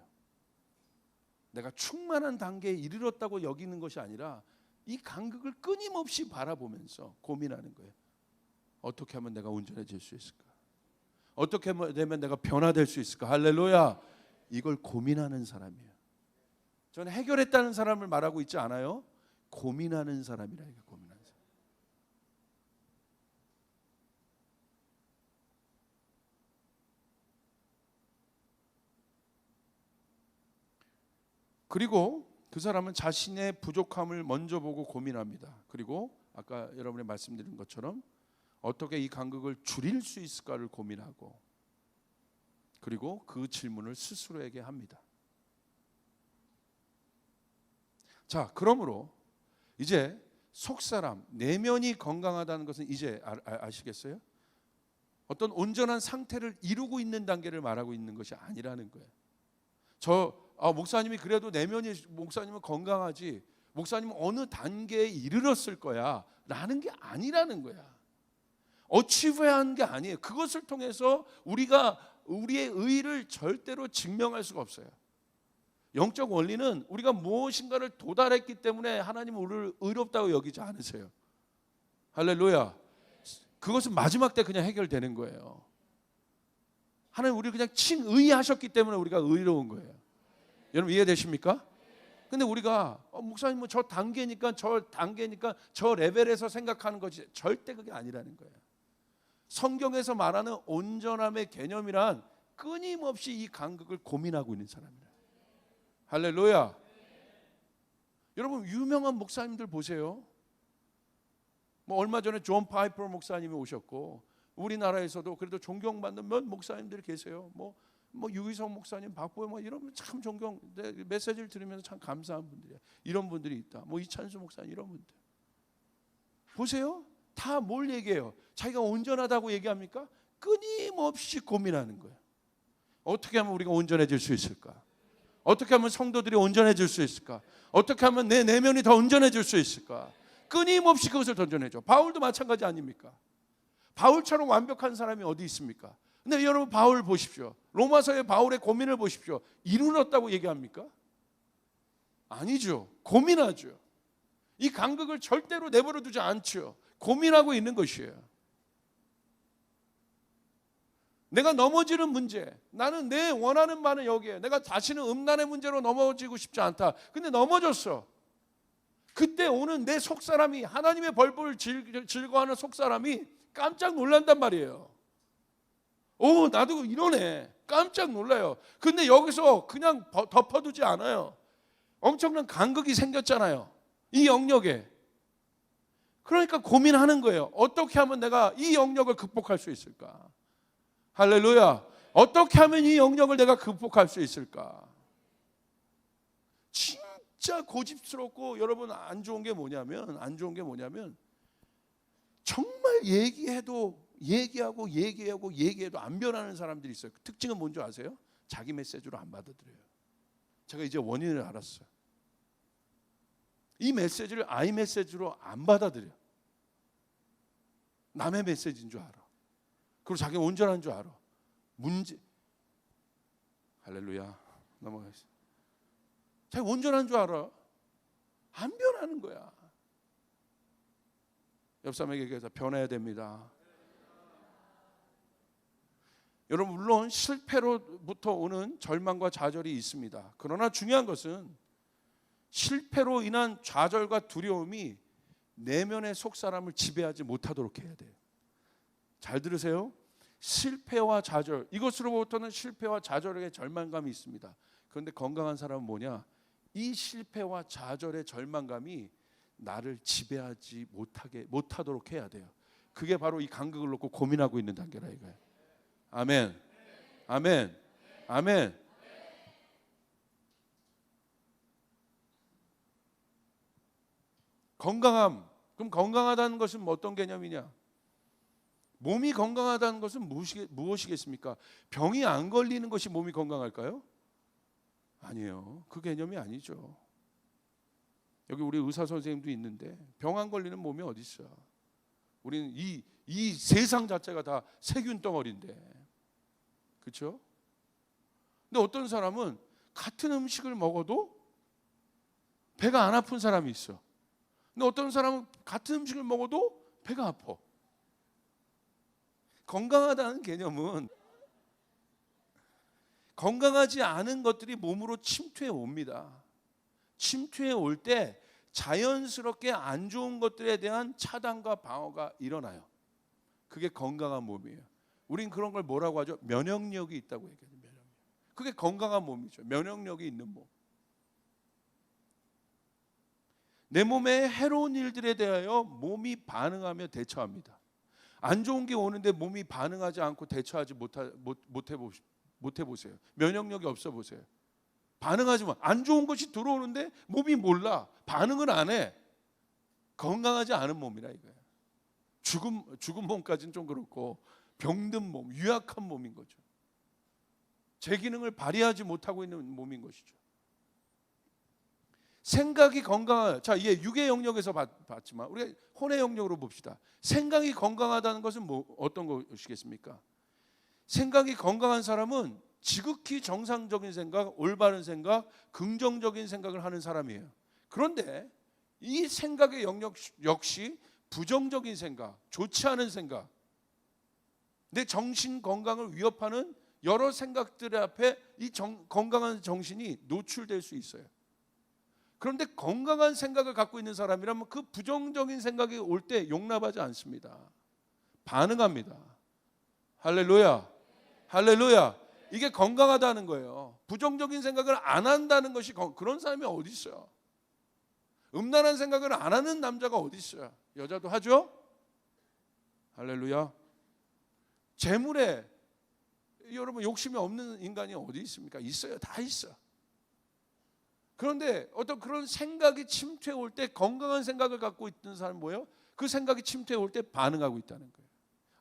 내가 충만한 단계에 이르렀다고 여기는 것이 아니라 이 간극을 끊임없이 바라보면서 고민하는 거예요. 어떻게 하면 내가 온전해질 수 있을까? 어떻게 되면 내가 변화될 수 있을까? 할렐루야. 이걸 고민하는 사람이에요. 저는 해결했다는 사람을 말하고 있지 않아요. 고민하는 사람이라니까. 고민하는 사람. 그리고 그 사람은 자신의 부족함을 먼저 보고 고민합니다. 그리고 아까 여러분이 말씀드린 것처럼 어떻게 이 간극을 줄일 수 있을까를 고민하고, 그리고 그 질문을 스스로에게 합니다. 자, 그러므로 이제 속사람, 내면이 건강하다는 것은 이제 아시겠어요? 어떤 온전한 상태를 이루고 있는 단계를 말하고 있는 것이 아니라는 거예요. 목사님이 그래도 내면이 목사님은 건강하지, 목사님은 어느 단계에 이르렀을 거야 라는 게 아니라는 거야. 어치브해야 하는 게 아니에요. 그것을 통해서 우리가 우리의 의의를 절대로 증명할 수가 없어요. 영적 원리는 우리가 무엇인가를 도달했기 때문에 하나님은 우리를 의롭다고 여기지 않으세요. 할렐루야. 그것은 마지막 때 그냥 해결되는 거예요. 하나님 우리를 그냥 칭의하셨기 때문에 우리가 의로운 거예요. 여러분 이해되십니까? 근데 우리가 목사님 뭐 저 단계니까 저 레벨에서 생각하는 것이 절대 그게 아니라는 거예요. 성경에서 말하는 온전함의 개념이란 끊임없이 이 간극을 고민하고 있는 사람이에요. 할렐루야. 여러분 유명한 목사님들 보세요. 뭐 얼마 전에 존 파이퍼 목사님이 오셨고 우리나라에서도 그래도 존경받는 몇 목사님들이 계세요. 뭐 유희성 목사님, 박보영 뭐 이런 참 존경 메시지를 들으면서 참 감사한 분들이에요. 이런 분들이 있다. 뭐 이찬수 목사님 이런 분들 보세요. 다 뭘 얘기해요? 자기가 온전하다고 얘기합니까? 끊임없이 고민하는 거예요. 어떻게 하면 우리가 온전해질 수 있을까? 어떻게 하면 성도들이 온전해질 수 있을까? 어떻게 하면 내 내면이 더 온전해질 수 있을까? 끊임없이 그것을 던져내죠. 바울도 마찬가지 아닙니까? 바울처럼 완벽한 사람이 어디 있습니까? 근데 여러분 바울 보십시오. 로마서의 바울의 고민을 보십시오. 이루었다고 얘기합니까? 아니죠. 고민하죠. 이 간극을 절대로 내버려 두지 않죠. 고민하고 있는 것이에요. 내가 넘어지는 문제, 나는 내 원하는 바는 여기에, 내가 다시는 음란의 문제로 넘어지고 싶지 않다. 근데 넘어졌어. 그때 오는 내 속사람이, 하나님의 벌벌을 즐거워하는 속사람이 깜짝 놀란단 말이에요. 오, 나도 이러네. 깜짝 놀라요. 근데 여기서 그냥 덮어두지 않아요. 엄청난 간극이 생겼잖아요. 이 영역에. 그러니까 고민하는 거예요. 어떻게 하면 내가 이 영역을 극복할 수 있을까? 할렐루야. 어떻게 하면 이 영역을 내가 극복할 수 있을까? 진짜 고집스럽고 여러분 안 좋은 게 뭐냐면 정말 얘기해도 안 변하는 사람들이 있어요. 그 특징은 뭔지 아세요? 자기 메시지로 안 받아들여요. 제가 이제 원인을 알았어요. 이 메시지를 아이 메시지로 안 받아들여. 남의 메시지인 줄 알아. 그리고 자기가 온전한 줄 알아. 문제. 할렐루야. 넘어가겠습니다. 자기가 온전한 줄 알아. 안 변하는 거야. 옆 사람에게 얘기해서 변해야 됩니다. 여러분 물론 실패로부터 오는 절망과 좌절이 있습니다. 그러나 중요한 것은 실패로 인한 좌절과 두려움이 내면의 속사람을 지배하지 못하도록 해야 돼요. 잘 들으세요. 실패와 좌절, 이것으로부터는 실패와 좌절의 절망감이 있습니다. 그런데 건강한 사람은 뭐냐? 이 실패와 좌절의 절망감이 나를 지배하지 못하도록 해야 돼요. 그게 바로 이 간극을 놓고 고민하고 있는 단계라 이거예요. 아멘. 아멘. 아멘. 건강함. 그럼 건강하다는 것은 어떤 개념이냐? 몸이 건강하다는 것은 무엇이겠습니까? 병이 안 걸리는 것이 몸이 건강할까요? 아니에요. 그 개념이 아니죠. 여기 우리 의사 선생님도 있는데 병 안 걸리는 몸이 어디 있어? 우리는 이 세상 자체가 다 세균 덩어리인데, 그렇죠? 근데 어떤 사람은 같은 음식을 먹어도 배가 안 아픈 사람이 있어. 근데 어떤 사람은 같은 음식을 먹어도 배가 아파. 건강하다는 개념은 건강하지 않은 것들이 몸으로 침투해 옵니다. 침투해 올 때 자연스럽게 안 좋은 것들에 대한 차단과 방어가 일어나요. 그게 건강한 몸이에요. 우린 그런 걸 뭐라고 하죠? 면역력이 있다고 얘기해요. 면역력. 그게 건강한 몸이죠. 면역력이 있는 몸. 내 몸에 해로운 일들에 대하여 몸이 반응하며 대처합니다. 안 좋은 게 오는데 몸이 반응하지 않고 대처하지 못해 보세요. 면역력이 없어 보세요. 반응하지 마. 안 좋은 것이 들어오는데 몸이 몰라. 반응을 안 해. 건강하지 않은 몸이라 이거예요. 죽은 몸까지는 좀 그렇고 병든 몸, 유약한 몸인 거죠. 제 기능을 발휘하지 못하고 있는 몸인 것이죠. 생각이 건강한, 자, 이게 육의 영역에서 봤지만 우리가 혼의 영역으로 봅시다. 생각이 건강하다는 것은 어떤 것이겠습니까? 생각이 건강한 사람은 지극히 정상적인 생각, 올바른 생각, 긍정적인 생각을 하는 사람이에요. 그런데 이 생각의 영역 역시 부정적인 생각, 좋지 않은 생각, 내 정신 건강을 위협하는 여러 생각들 앞에 이 건강한 정신이 노출될 수 있어요. 그런데 건강한 생각을 갖고 있는 사람이라면 그 부정적인 생각이 올 때 용납하지 않습니다. 반응합니다. 할렐루야. 할렐루야. 이게 건강하다는 거예요. 부정적인 생각을 안 한다는 것이, 그런 사람이 어디 있어요? 음란한 생각을 안 하는 남자가 어디 있어요? 여자도 하죠? 할렐루야. 재물에 여러분 욕심이 없는 인간이 어디 있습니까? 있어요. 다 있어. 그런데 어떤 그런 생각이 침투해 올 때, 건강한 생각을 갖고 있는 사람은 뭐예요? 그 생각이 침투해 올 때 반응하고 있다는 거예요.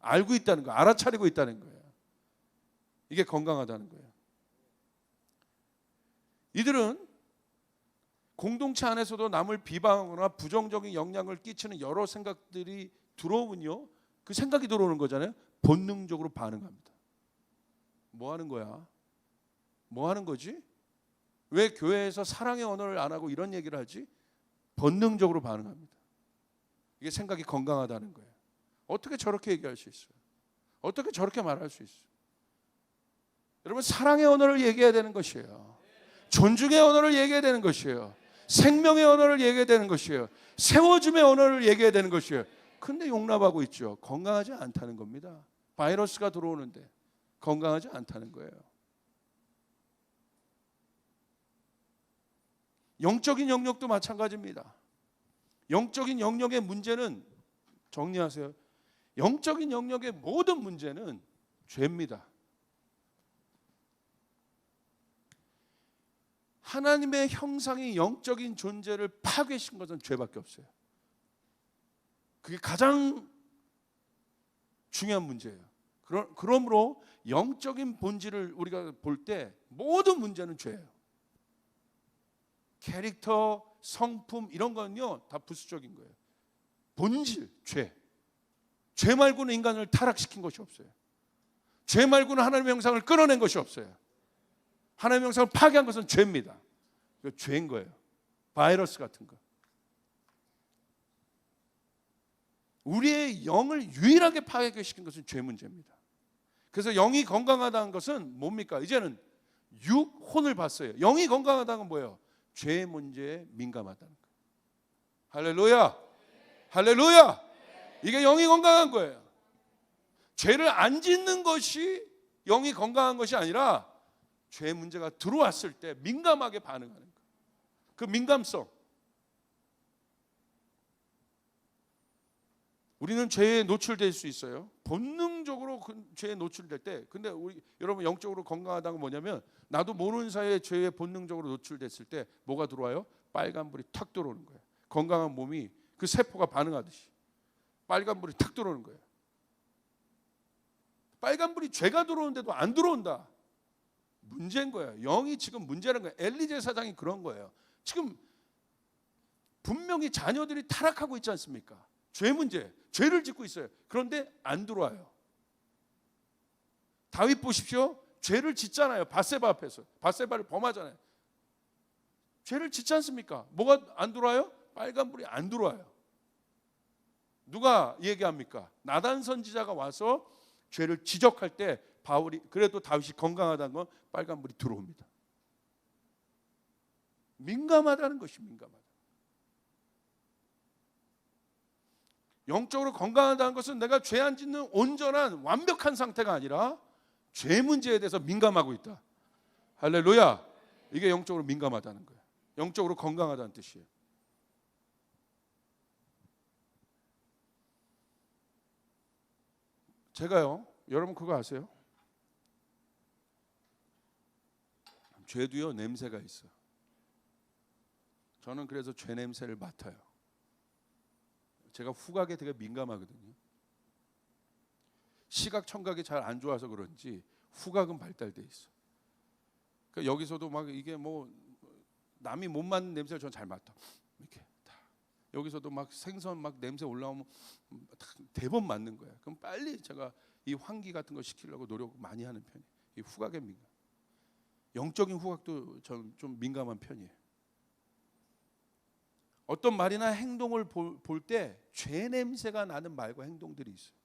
알고 있다는 거예요. 알아차리고 있다는 거예요. 이게 건강하다는 거예요. 이들은 공동체 안에서도 남을 비방하거나 부정적인 영향을 끼치는 여러 생각들이 들어오면요, 그 생각이 들어오는 거잖아요. 본능적으로 반응합니다. 뭐 하는 거야? 뭐 하는 거지? 왜 교회에서 사랑의 언어를 안 하고 이런 얘기를 하지? 본능적으로 반응합니다. 이게 생각이 건강하다는 거예요. 어떻게 저렇게 얘기할 수 있어요? 어떻게 저렇게 말할 수 있어요? 여러분, 사랑의 언어를 얘기해야 되는 것이에요. 존중의 언어를 얘기해야 되는 것이에요. 생명의 언어를 얘기해야 되는 것이에요. 세워줌의 언어를 얘기해야 되는 것이에요. 근데 용납하고 있죠. 건강하지 않다는 겁니다. 바이러스가 들어오는데 건강하지 않다는 거예요. 영적인 영역도 마찬가지입니다. 영적인 영역의 문제는, 정리하세요. 영적인 영역의 모든 문제는 죄입니다. 하나님의 형상이 영적인 존재를 파괴시킨 것은 죄밖에 없어요. 그게 가장 중요한 문제예요. 그러므로 영적인 본질을 우리가 볼 때 모든 문제는 죄예요. 캐릭터, 성품 이런 거는요 다 부수적인 거예요. 본질, 죄. 죄 말고는 인간을 타락시킨 것이 없어요. 죄 말고는 하나님의 형상을 끌어낸 것이 없어요. 하나님의 형상을 파괴한 것은 죄입니다. 이거 죄인 거예요. 바이러스 같은 거. 우리의 영을 유일하게 파괴시킨 것은 죄 문제입니다. 그래서 영이 건강하다는 것은 뭡니까? 이제는 육혼을 봤어요. 영이 건강하다는 건 뭐예요? 죄 문제에 민감하다는 거예요. 할렐루야. 할렐루야. 이게 영이 건강한 거예요. 죄를 안 짓는 것이 영이 건강한 것이 아니라 죄 문제가 들어왔을 때 민감하게 반응하는 거예요. 그 민감성. 우리는 죄에 노출될 수 있어요. 본능적으로 죄에 노출될 때. 근데 여러분, 영적으로 건강하다는 건 뭐냐면, 나도 모르는 사이에 죄에 본능적으로 노출됐을 때 뭐가 들어와요? 빨간불이 탁 들어오는 거예요. 건강한 몸이 그 세포가 반응하듯이 빨간불이 탁 들어오는 거예요. 빨간불이 죄가 들어오는데도 안 들어온다. 문제인 거예요. 영이 지금 문제라는 거예요. 엘리제 사장이 그런 거예요. 지금 분명히 자녀들이 타락하고 있지 않습니까? 죄 문제, 죄를 짓고 있어요. 그런데 안 들어와요. 다윗 보십시오. 죄를 짓잖아요. 밧세바 앞에서. 밧세바를 범하잖아요. 죄를 짓지 않습니까? 뭐가 안 들어와요? 빨간불이 안 들어와요. 누가 얘기합니까? 나단 선지자가 와서 죄를 지적할 때 그래도 다윗이 건강하다는 건 빨간불이 들어옵니다. 민감하다는 것이 민감하다. 영적으로 건강하다는 것은 내가 죄 안 짓는 온전한 완벽한 상태가 아니라 죄 문제에 대해서 민감하고 있다. 할렐루야. 이게 영적으로 민감하다는 거예요. 영적으로 건강하다는 뜻이에요. 제가요, 여러분 그거 아세요? 죄도요 냄새가 있어. 저는 그래서 죄 냄새를 맡아요. 제가 후각에 되게 민감하거든요. 시각 청각이 잘 안 좋아서 그런지 후각은 발달돼 있어. 그러니까 여기서도 막 이게 뭐 남이 못 맡는 냄새를 전 잘 맡아. 이렇게 다. 여기서도 막 생선 막 냄새 올라오면 대번 맡는 거야. 그럼 빨리 제가 이 환기 같은 거 시키려고 노력 많이 하는 편이에요. 이 후각에 민감. 영적인 후각도 전 좀 민감한 편이에요. 어떤 말이나 행동을 볼 때 죄 냄새가 나는 말과 행동들이 있어요.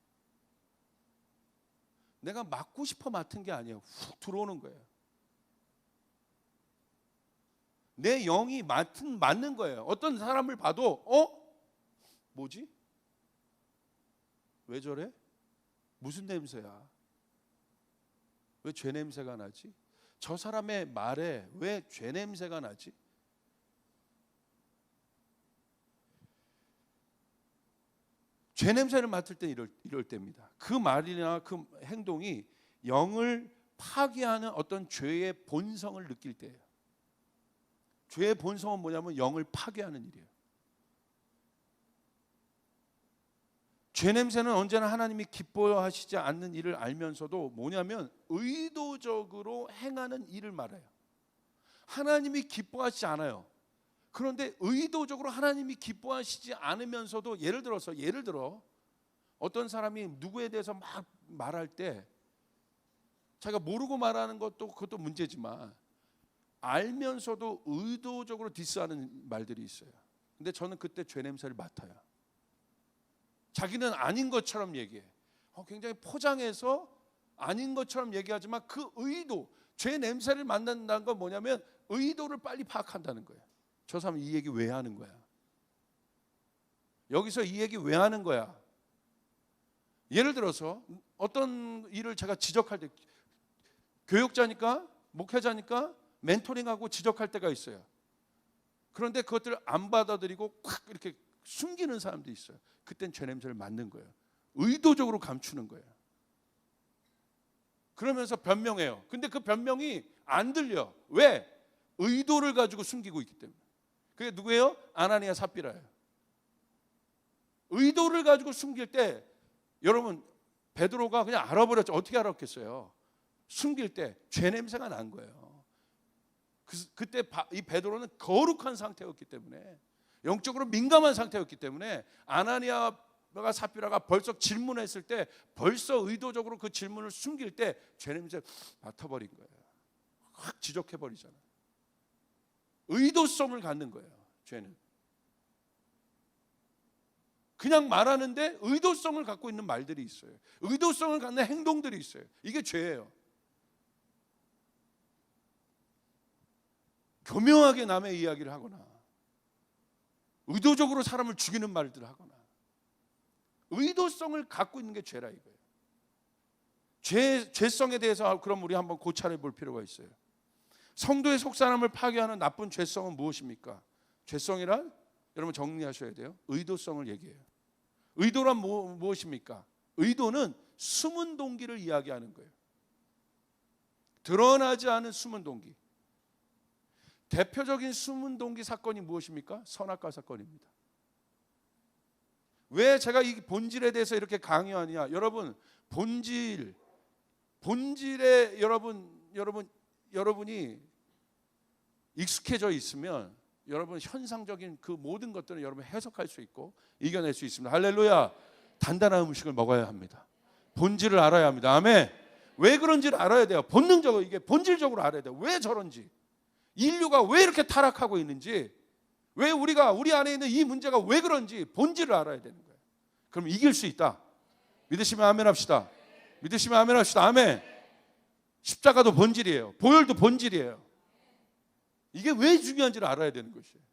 내가 맡고 싶어 맡은 게 아니에요. 훅 들어오는 거예요. 내 영이 맞는 거예요. 어떤 사람을 봐도 뭐지? 왜 저래? 무슨 냄새야? 왜 죄 냄새가 나지? 저 사람의 말에 왜 죄 냄새가 나지? 죄 냄새를 맡을 때 이럴 때입니다. 그 말이나 그 행동이 영을 파괴하는 어떤 죄의 본성을 느낄 때예요. 죄의 본성은 뭐냐면 영을 파괴하는 일이에요. 죄 냄새는 언제나 하나님이 기뻐하시지 않는 일을 알면서도 뭐냐면 의도적으로 행하는 일을 말해요. 하나님이 기뻐하시지 않아요. 그런데 의도적으로 하나님이 기뻐하시지 않으면서도 예를 들어 어떤 사람이 누구에 대해서 막 말할 때 자기가 모르고 말하는 것도 그것도 문제지만 알면서도 의도적으로 디스하는 말들이 있어요. 근데 저는 그때 죄 냄새를 맡아요. 자기는 아닌 것처럼 얘기해. 굉장히 포장해서 아닌 것처럼 얘기하지만 그 의도, 죄 냄새를 맡는다는 건 뭐냐면 의도를 빨리 파악한다는 거예요. 저 사람 이 얘기 왜 하는 거야? 여기서 이 얘기 왜 하는 거야? 예를 들어서 어떤 일을 제가 지적할 때 교육자니까 목회자니까 멘토링하고 지적할 때가 있어요. 그런데 그것들을 안 받아들이고 콱 이렇게 숨기는 사람도 있어요. 그땐 죄 냄새를 맡는 거예요. 의도적으로 감추는 거예요. 그러면서 변명해요. 근데 그 변명이 안 들려. 왜? 의도를 가지고 숨기고 있기 때문에. 그게 누구예요? 아나니아 삽비라예요. 의도를 가지고 숨길 때 여러분 베드로가 그냥 알아버렸죠. 어떻게 알았겠어요? 숨길 때 죄 냄새가 난 거예요. 그때 이 베드로는 거룩한 상태였기 때문에 영적으로 민감한 상태였기 때문에 아나니아가 삽비라가 벌써 질문했을 때 벌써 의도적으로 그 질문을 숨길 때 죄 냄새 맡아버린 거예요. 확 지적해버리잖아요. 의도성을 갖는 거예요. 죄는 그냥 말하는데 의도성을 갖고 있는 말들이 있어요. 의도성을 갖는 행동들이 있어요. 이게 죄예요. 교묘하게 남의 이야기를 하거나 의도적으로 사람을 죽이는 말들을 하거나 의도성을 갖고 있는 게 죄라 이거예요. 죄성에 대해서 그럼 우리 한번 고찰해 볼 필요가 있어요. 성도의 속사람을 파괴하는 나쁜 죄성은 무엇입니까? 죄성이란 여러분 정리하셔야 돼요. 의도성을 얘기해요. 의도란 무엇입니까? 의도는 숨은 동기를 이야기하는 거예요. 드러나지 않은 숨은 동기. 대표적인 숨은 동기 사건이 무엇입니까? 선악과 사건입니다. 왜 제가 이 본질에 대해서 이렇게 강요하냐? 여러분 본질에 여러분이 익숙해져 있으면 여러분 현상적인 그 모든 것들은 여러분 해석할 수 있고 이겨낼 수 있습니다. 할렐루야. 단단한 음식을 먹어야 합니다. 본질을 알아야 합니다. 아멘. 왜 그런지를 알아야 돼요. 본능적으로 이게 본질적으로 알아야 돼요. 왜 저런지, 인류가 왜 이렇게 타락하고 있는지, 왜 우리 안에 있는 이 문제가 왜 그런지 본질을 알아야 되는 거예요. 그럼 이길 수 있다. 믿으시면 아멘 합시다. 믿으시면 아멘 합시다. 아멘. 십자가도 본질이에요. 보혈도 본질이에요. 이게 왜 중요한지를 알아야 되는 것이에요.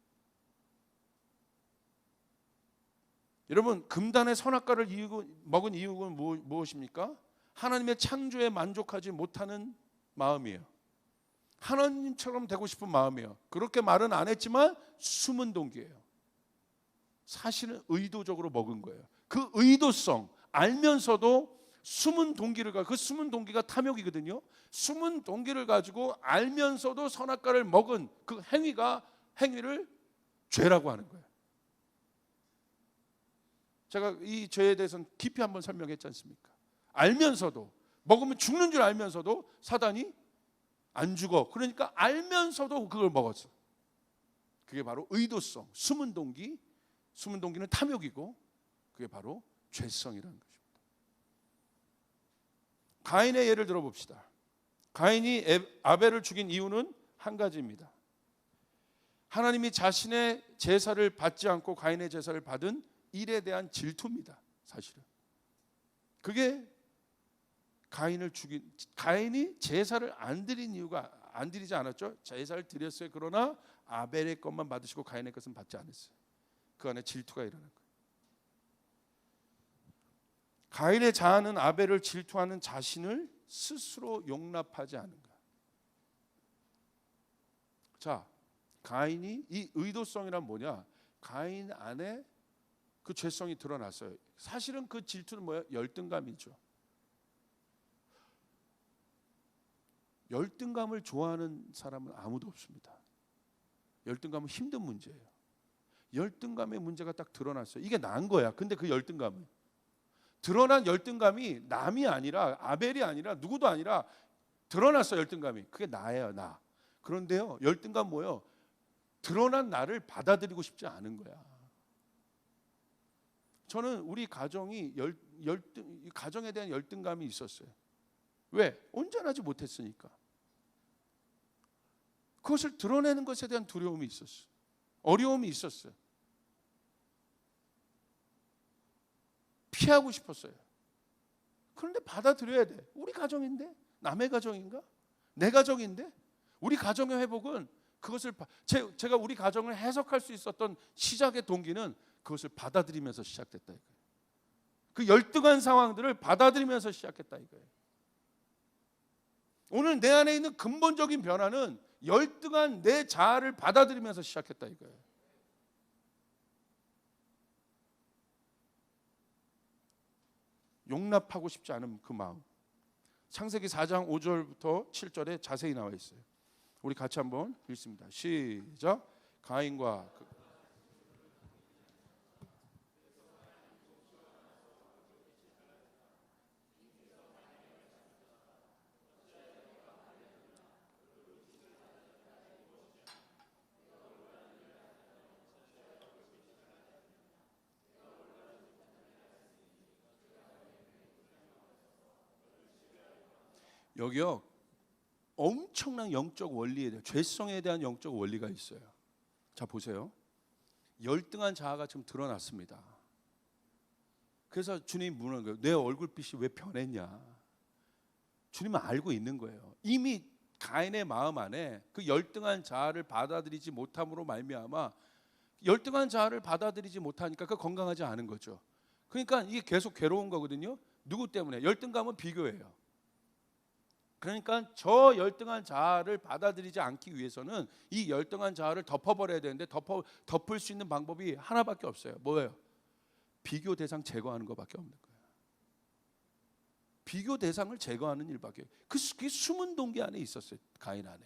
여러분 금단의 선악과를 먹은 이유는 무엇입니까? 하나님의 창조에 만족하지 못하는 마음이에요. 하나님처럼 되고 싶은 마음이에요. 그렇게 말은 안 했지만 숨은 동기예요. 사실은 의도적으로 먹은 거예요. 그 의도성 알면서도 숨은 동기를 가지고, 그 숨은 동기가 탐욕이거든요. 숨은 동기를 가지고 알면서도 선악과를 먹은 그 행위를 죄라고 하는 거예요. 제가 이 죄에 대해서는 깊이 한번 설명했지 않습니까? 알면서도 먹으면 죽는 줄 알면서도 사단이 안 죽어. 그러니까 알면서도 그걸 먹었어. 그게 바로 의도성, 숨은 동기. 숨은 동기는 탐욕이고 그게 바로 죄성이라는 것입니다. 가인의 예를 들어봅시다. 가인이 아벨을 죽인 이유는 한 가지입니다. 하나님이 자신의 제사를 받지 않고 가인의 제사를 받은 일에 대한 질투입니다. 사실은 그게 가인이 제사를 안 드린 이유가, 안 드리지 않았죠. 제사를 드렸어요. 그러나 아벨의 것만 받으시고 가인의 것은 받지 않았어요. 그 안에 질투가 일어난 거예요. 가인의 자아는 아벨을 질투하는 자신을 스스로 용납하지 않은 거예요. 자, 가인이 이 의도성이란 뭐냐? 가인 안에 그 죄성이 드러났어요. 사실은 그 질투는 뭐예요? 열등감이죠. 열등감을 좋아하는 사람은 아무도 없습니다. 열등감은 힘든 문제예요. 열등감의 문제가 딱 드러났어요. 이게 난 거야. 근데 그 열등감은 드러난 열등감이 남이 아니라 아벨이 아니라 누구도 아니라 드러났어요. 열등감이. 그게 나예요. 나. 그런데요, 열등감 뭐예요? 드러난 나를 받아들이고 싶지 않은 거야. 저는 우리 가정이 가정에 대한 열등감이 있었어요. 왜? 온전하지 못했으니까. 그것을 드러내는 것에 대한 두려움이 있었어요. 어려움이 있었어요. 피하고 싶었어요. 그런데 받아들여야 돼. 우리 가정인데? 남의 가정인가? 내 가정인데? 우리 가정의 회복은 그것을 제가 우리 가정을 해석할 수 있었던 시작의 동기는 그것을 받아들이면서 시작됐다 이거예요. 그 열등한 상황들을 받아들이면서 시작했다 이거예요. 오늘 내 안에 있는 근본적인 변화는 열등한 내 자아를 받아들이면서 시작했다 이거예요. 용납하고 싶지 않은 그 마음. 창세기 4장 5절부터 7절에 자세히 나와 있어요. 우리 같이 한번 읽습니다. 시작. 가인과 여기요, 엄청난 영적 원리에 대한, 죄성에 대한 영적 원리가 있어요. 자 보세요. 열등한 자아가 지금 드러났습니다. 그래서 주님이 묻는 거예요. 내 얼굴빛이 왜 변했냐? 주님은 알고 있는 거예요. 이미 가인의 마음 안에 그 열등한 자아를 받아들이지 못함으로 말미암아, 열등한 자아를 받아들이지 못하니까 그 건강하지 않은 거죠. 그러니까 이게 계속 괴로운 거거든요. 누구 때문에? 열등감은 비교예요. 그러니까 저 열등한 자아를 받아들이지 않기 위해서는 이 열등한 자아를 덮어버려야 되는데 덮을 수 있는 방법이 하나밖에 없어요. 뭐예요? 비교 대상 제거하는 것밖에 없는 거예요. 비교 대상을 제거하는 일밖에. 그게 숨은 동기 안에 있었어요. 가인 안에.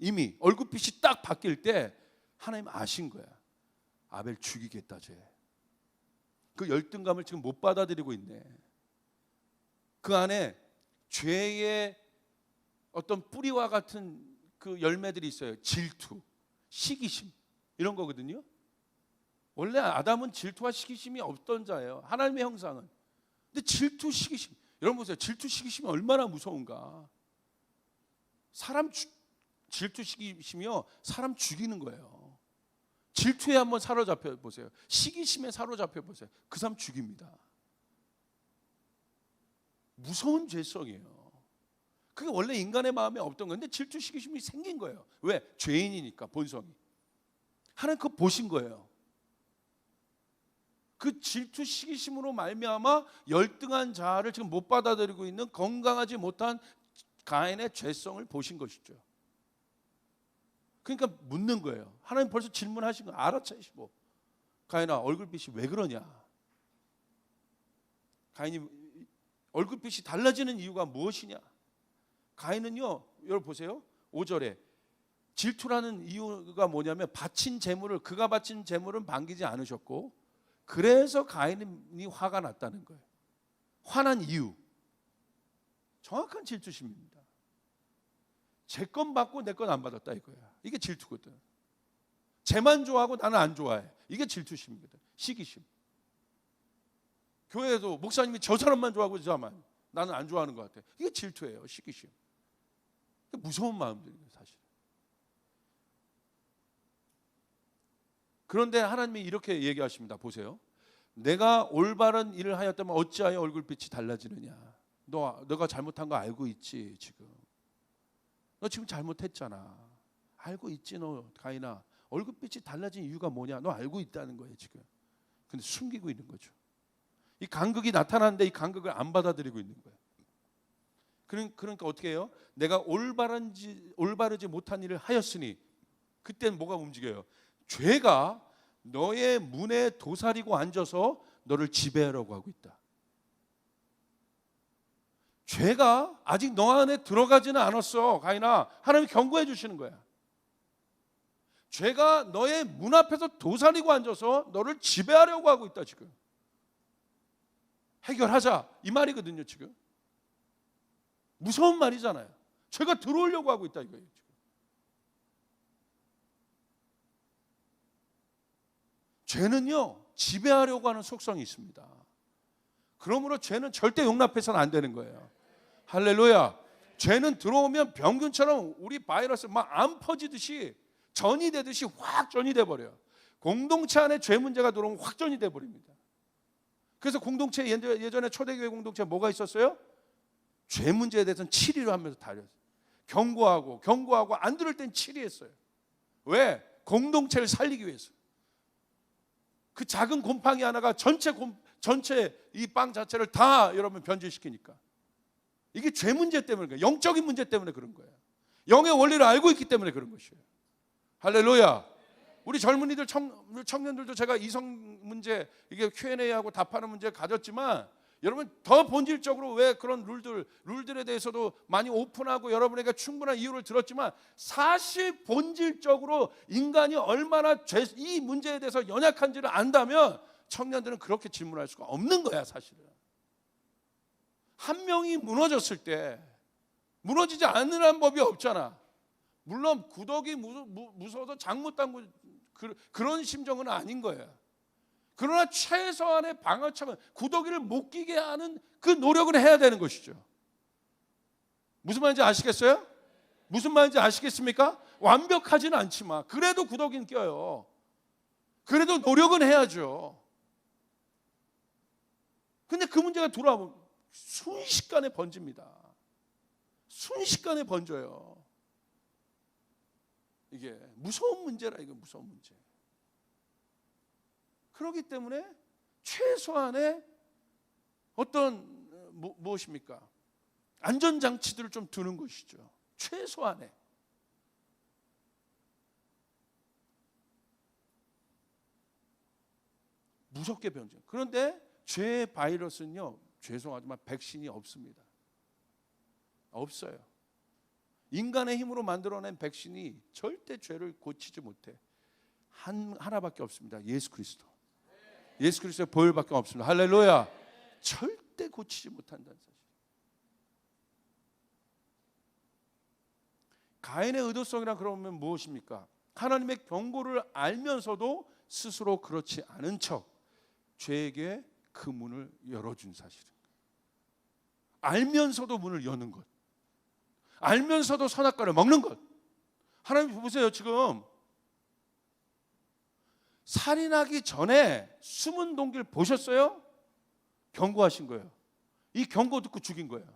이미 얼굴빛이 딱 바뀔 때 하나님 아신 거야. 아벨 죽이겠다 쟤. 그 열등감을 지금 못 받아들이고 있네. 그 안에 죄의 어떤 뿌리와 같은 그 열매들이 있어요. 질투, 시기심 이런 거거든요. 원래 아담은 질투와 시기심이 없던 자예요. 하나님의 형상은. 근데 질투, 시기심, 여러분 보세요. 질투, 시기심이 얼마나 무서운가. 질투, 시기심이요, 사람 죽이는 거예요. 질투에 한번 사로잡혀 보세요. 시기심에 사로잡혀 보세요. 그 사람 죽입니다. 무서운 죄성이에요. 그게 원래 인간의 마음에 없던 건데 질투, 시기심이 생긴 거예요. 왜? 죄인이니까 본성이. 하나님 그거 보신 거예요. 그 질투, 시기심으로 말미암아 열등한 자아를 지금 못 받아들이고 있는 건강하지 못한 가인의 죄성을 보신 것이죠. 그러니까 묻는 거예요. 하나님 벌써 질문하신 거 알아채시고, 가인아 얼굴빛이 왜 그러냐? 가인이 얼굴빛이 달라지는 이유가 무엇이냐? 가인은요, 여러분 보세요. 5절에 질투라는 이유가 뭐냐면 그가 바친 재물은 반기지 않으셨고, 그래서 가인이 화가 났다는 거예요. 화난 이유, 정확한 질투심입니다. 제 건 받고 내 건 안 받았다 이거야. 이게 질투거든. 쟤만 좋아하고 나는 안 좋아해. 이게 질투심이거든. 시기심. 교회에도 목사님이 저 사람만 좋아하고 저만 나는 안 좋아하는 것 같아. 이게 질투예요. 시기심. 무서운 마음들이에요, 사실. 그런데 하나님이 이렇게 얘기하십니다. 보세요. 내가 올바른 일을 하였다면 어찌하여 얼굴빛이 달라지느냐. 너가 잘못한 거 알고 있지 지금. 너 지금 잘못했잖아. 알고 있지 너 가인아. 얼굴빛이 달라진 이유가 뭐냐. 너 알고 있다는 거예요 지금. 근데 숨기고 있는 거죠. 이 간극이 나타나는데 이 간극을 안 받아들이고 있는 거예요. 그러니까 어떻게 해요? 내가 올바르지 못한 일을 하였으니 그때는 뭐가 움직여요? 죄가 너의 문에 도사리고 앉아서 너를 지배하려고 하고 있다. 죄가 아직 너 안에 들어가지는 않았어. 가인아, 하나님이 경고해 주시는 거야. 죄가 너의 문 앞에서 도사리고 앉아서 너를 지배하려고 하고 있다 지금. 해결하자 이 말이거든요 지금. 무서운 말이잖아요. 죄가 들어오려고 하고 있다 이거예요 지금. 죄는요 지배하려고 하는 속성이 있습니다. 그러므로 죄는 절대 용납해서는 안 되는 거예요. 할렐루야. 죄는 들어오면 병균처럼 우리 바이러스 막 안 퍼지듯이 전이 되듯이 확 전이 돼 버려요. 공동체 안에 죄 문제가 들어오면 확 전이 돼 버립니다. 그래서 공동체 예전에 초대교회 공동체 뭐가 있었어요? 죄 문제에 대해서는 7위로 하면서 다녔어요. 경고하고 안 들을 땐 7위 했어요. 왜? 공동체를 살리기 위해서. 그 작은 곰팡이 하나가 전체 이 빵 자체를 다 여러분 변질시키니까. 이게 죄 문제 때문에 그래요. 영적인 문제 때문에 그런 거예요. 영의 원리를 알고 있기 때문에 그런 것이에요. 할렐루야. 우리 젊은이들 청년들도 제가 이성 문제 이게 Q&A하고 답하는 문제 가졌지만 여러분 더 본질적으로 왜 그런 룰들에 대해서도 많이 오픈하고 여러분에게 충분한 이유를 들었지만 사실 본질적으로 인간이 얼마나 이 문제에 대해서 연약한지를 안다면 청년들은 그렇게 질문할 수가 없는 거야 사실은. 한 명이 무너졌을 때 무너지지 않으라는 법이 없잖아. 물론 구덕이 무서워서 장못 담고 그런 심정은 아닌 거예요. 그러나 최소한의 방어책은 구더기를 못 끼게 하는 그 노력을 해야 되는 것이죠. 무슨 말인지 아시겠어요? 무슨 말인지 아시겠습니까? 완벽하지는 않지만 그래도 구더기는 껴요. 그래도 노력은 해야죠. 근데 그 문제가 돌아오면 순식간에 번집니다. 순식간에 번져요. 이게 무서운 문제라 이거 무서운 문제. 그렇기 때문에 최소한의 어떤 무엇입니까? 안전장치들을 좀 두는 것이죠. 최소한의. 무섭게 변종. 그런데 죄의 바이러스는요, 죄송하지만 백신이 없습니다. 없어요. 인간의 힘으로 만들어낸 백신이 절대 죄를 고치지 못해. 하나밖에 없습니다. 예수 그리스도. 예수 그리스도의 보혈밖에 없습니다. 할렐루야. 절대 고치지 못한다는 사실. 가인의 의도성이란 그러면 무엇입니까? 하나님의 경고를 알면서도 스스로 그렇지 않은 척 죄에게 그 문을 열어준 사실입니다. 알면서도 문을 여는 것, 알면서도 선악과를 먹는 것. 하나님 보세요. 지금 살인하기 전에 숨은 동기를 보셨어요? 경고하신 거예요. 이 경고 듣고 죽인 거예요.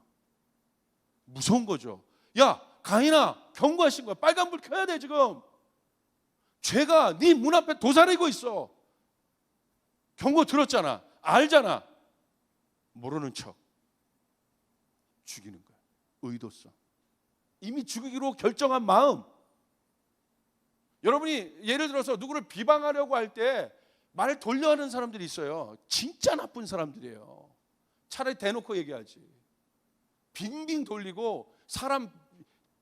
무서운 거죠. 야 가인아, 경고하신 거야. 빨간불 켜야 돼. 지금 죄가 네 문 앞에 도사리고 있어. 경고 들었잖아. 알잖아. 모르는 척 죽이는 거야. 의도성. 이미 죽이기로 결정한 마음. 여러분이 예를 들어서 누구를 비방하려고 할 때 말을 돌려하는 사람들이 있어요. 진짜 나쁜 사람들이에요. 차라리 대놓고 얘기하지. 빙빙 돌리고 사람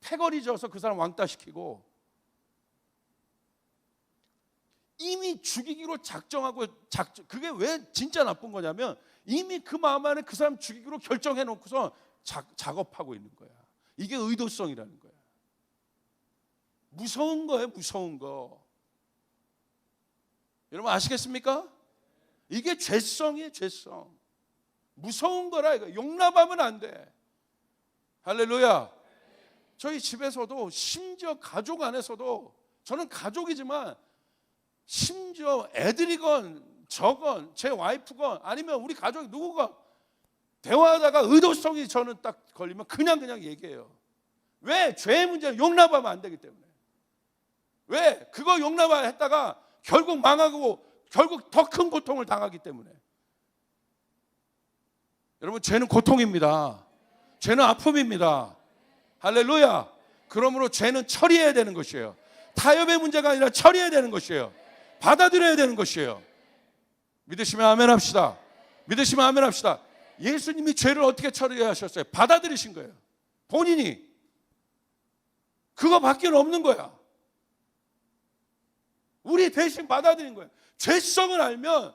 패거리 져서 그 사람 왕따시키고 이미 죽이기로 작정하고 그게 왜 진짜 나쁜 거냐면 이미 그 마음 안에 그 사람 죽이기로 결정해 놓고서 작업하고 있는 거야. 이게 의도성이라는 거야. 무서운 거예요. 무서운 거. 여러분 아시겠습니까? 이게 죄성이에요. 죄성. 무서운 거라. 이거 용납하면 안 돼. 할렐루야. 저희 집에서도 심지어 가족 안에서도, 저는 가족이지만 심지어 애들이건 저건 제 와이프건 아니면 우리 가족이 누구건 대화하다가 의도성이 저는 딱 걸리면 그냥 얘기해요. 왜? 죄의 문제를 용납하면 안 되기 때문에. 왜? 그거 용납했다가 결국 망하고 결국 더 큰 고통을 당하기 때문에. 여러분, 죄는 고통입니다. 죄는 아픔입니다. 할렐루야. 그러므로 죄는 처리해야 되는 것이에요. 타협의 문제가 아니라 처리해야 되는 것이에요. 받아들여야 되는 것이에요. 믿으시면 아멘 합시다. 믿으시면 아멘 합시다. 예수님이 죄를 어떻게 처리하셨어요? 받아들이신 거예요. 본인이. 그거밖에 없는 거야. 우리 대신 받아들인 거예요. 죄성을 알면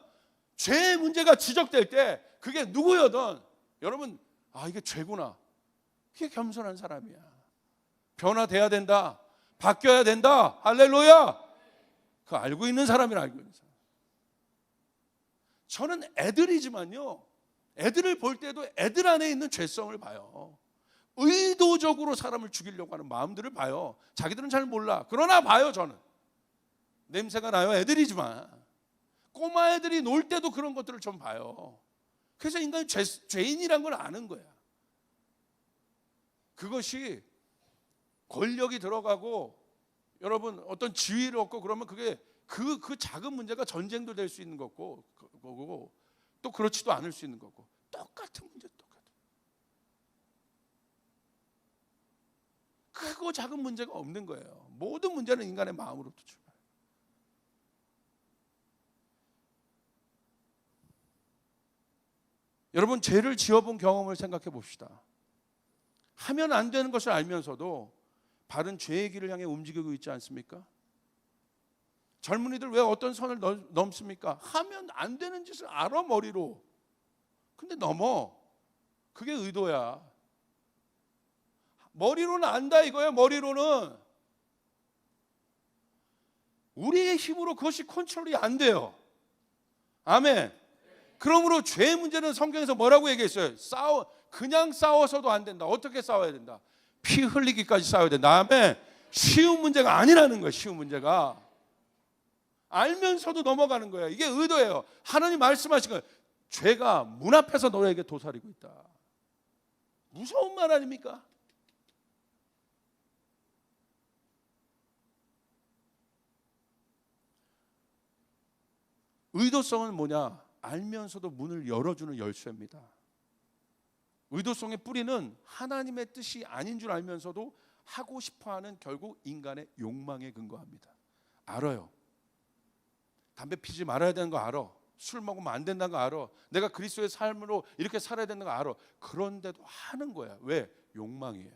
죄의 문제가 지적될 때 그게 누구여든 여러분, 아, 이게 죄구나. 그게 겸손한 사람이야. 변화돼야 된다. 바뀌어야 된다. 할렐루야. 그거 알고 있는 사람이라. 알고 있는 사람. 저는 애들이지만요, 애들을 볼 때도 애들 안에 있는 죄성을 봐요. 의도적으로 사람을 죽이려고 하는 마음들을 봐요. 자기들은 잘 몰라. 그러나 봐요. 저는 냄새가 나요. 애들이지만 꼬마 애들이 놀 때도 그런 것들을 좀 봐요. 그래서 인간이 죄인이란 걸 아는 거야. 그것이 권력이 들어가고 여러분 어떤 지위를 얻고 그러면 그게 그 작은 문제가 전쟁도 될 수 있는 거고 또 그렇지도 않을 수 있는 거고, 똑같은 문제. 크고 작은 문제가 없는 거예요. 모든 문제는 인간의 마음으로부터 출발. 여러분, 죄를 지어본 경험을 생각해 봅시다. 하면 안 되는 것을 알면서도 바른 죄의 길을 향해 움직이고 있지 않습니까? 젊은이들 왜 어떤 선을 넘습니까? 하면 안 되는 짓을 알아, 머리로. 근데 넘어. 그게 의도야. 머리로는 안다 이거예요. 머리로는. 우리의 힘으로 그것이 컨트롤이 안 돼요. 아멘. 그러므로 죄의 문제는 성경에서 뭐라고 얘기했어요? 그냥 싸워서도 안 된다. 어떻게 싸워야 된다? 피 흘리기까지 싸워야 된다. 아멘. 쉬운 문제가 아니라는 거예요. 쉬운 문제가. 알면서도 넘어가는 거예요. 이게 의도예요. 하나님 말씀하신 거예요. 죄가 문 앞에서 너에게 도사리고 있다. 무서운 말 아닙니까? 의도성은 뭐냐? 알면서도 문을 열어주는 열쇠입니다. 의도성의 뿌리는 하나님의 뜻이 아닌 줄 알면서도 하고 싶어하는 결국 인간의 욕망에 근거합니다. 알아요. 담배 피지 말아야 되는 거 알아. 술 먹으면 안 된다는 거 알아. 내가 그리스도의 삶으로 이렇게 살아야 되는 거 알아. 그런데도 하는 거야. 왜? 욕망이에요.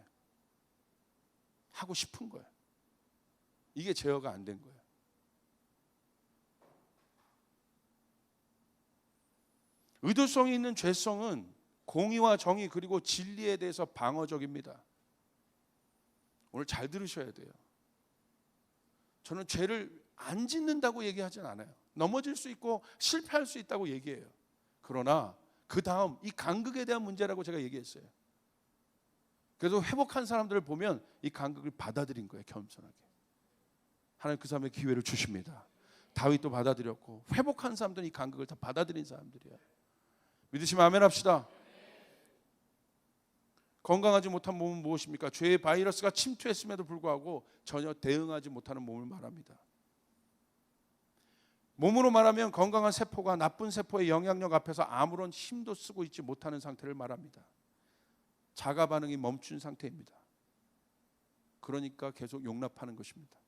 하고 싶은 거야. 이게 제어가 안 된 거예요. 의도성이 있는 죄성은 공의와 정의 그리고 진리에 대해서 방어적입니다. 오늘 잘 들으셔야 돼요. 저는 죄를 안 짓는다고 얘기하진 않아요. 넘어질 수 있고 실패할 수 있다고 얘기해요. 그러나 그 다음 이 간극에 대한 문제라고 제가 얘기했어요. 그래서 회복한 사람들을 보면 이 간극을 받아들인 거예요. 겸손하게. 하나님 그 사람의 기회를 주십니다. 다윗도 받아들였고 회복한 사람들은 이 간극을 다 받아들인 사람들이에요. 믿으시면 아멘 합시다. 건강하지 못한 몸은 무엇입니까? 죄의 바이러스가 침투했음에도 불구하고 전혀 대응하지 못하는 몸을 말합니다. 몸으로 말하면 건강한 세포가 나쁜 세포의 영향력 앞에서 아무런 힘도 쓰고 있지 못하는 상태를 말합니다. 자가 반응이 멈춘 상태입니다. 그러니까 계속 용납하는 것입니다.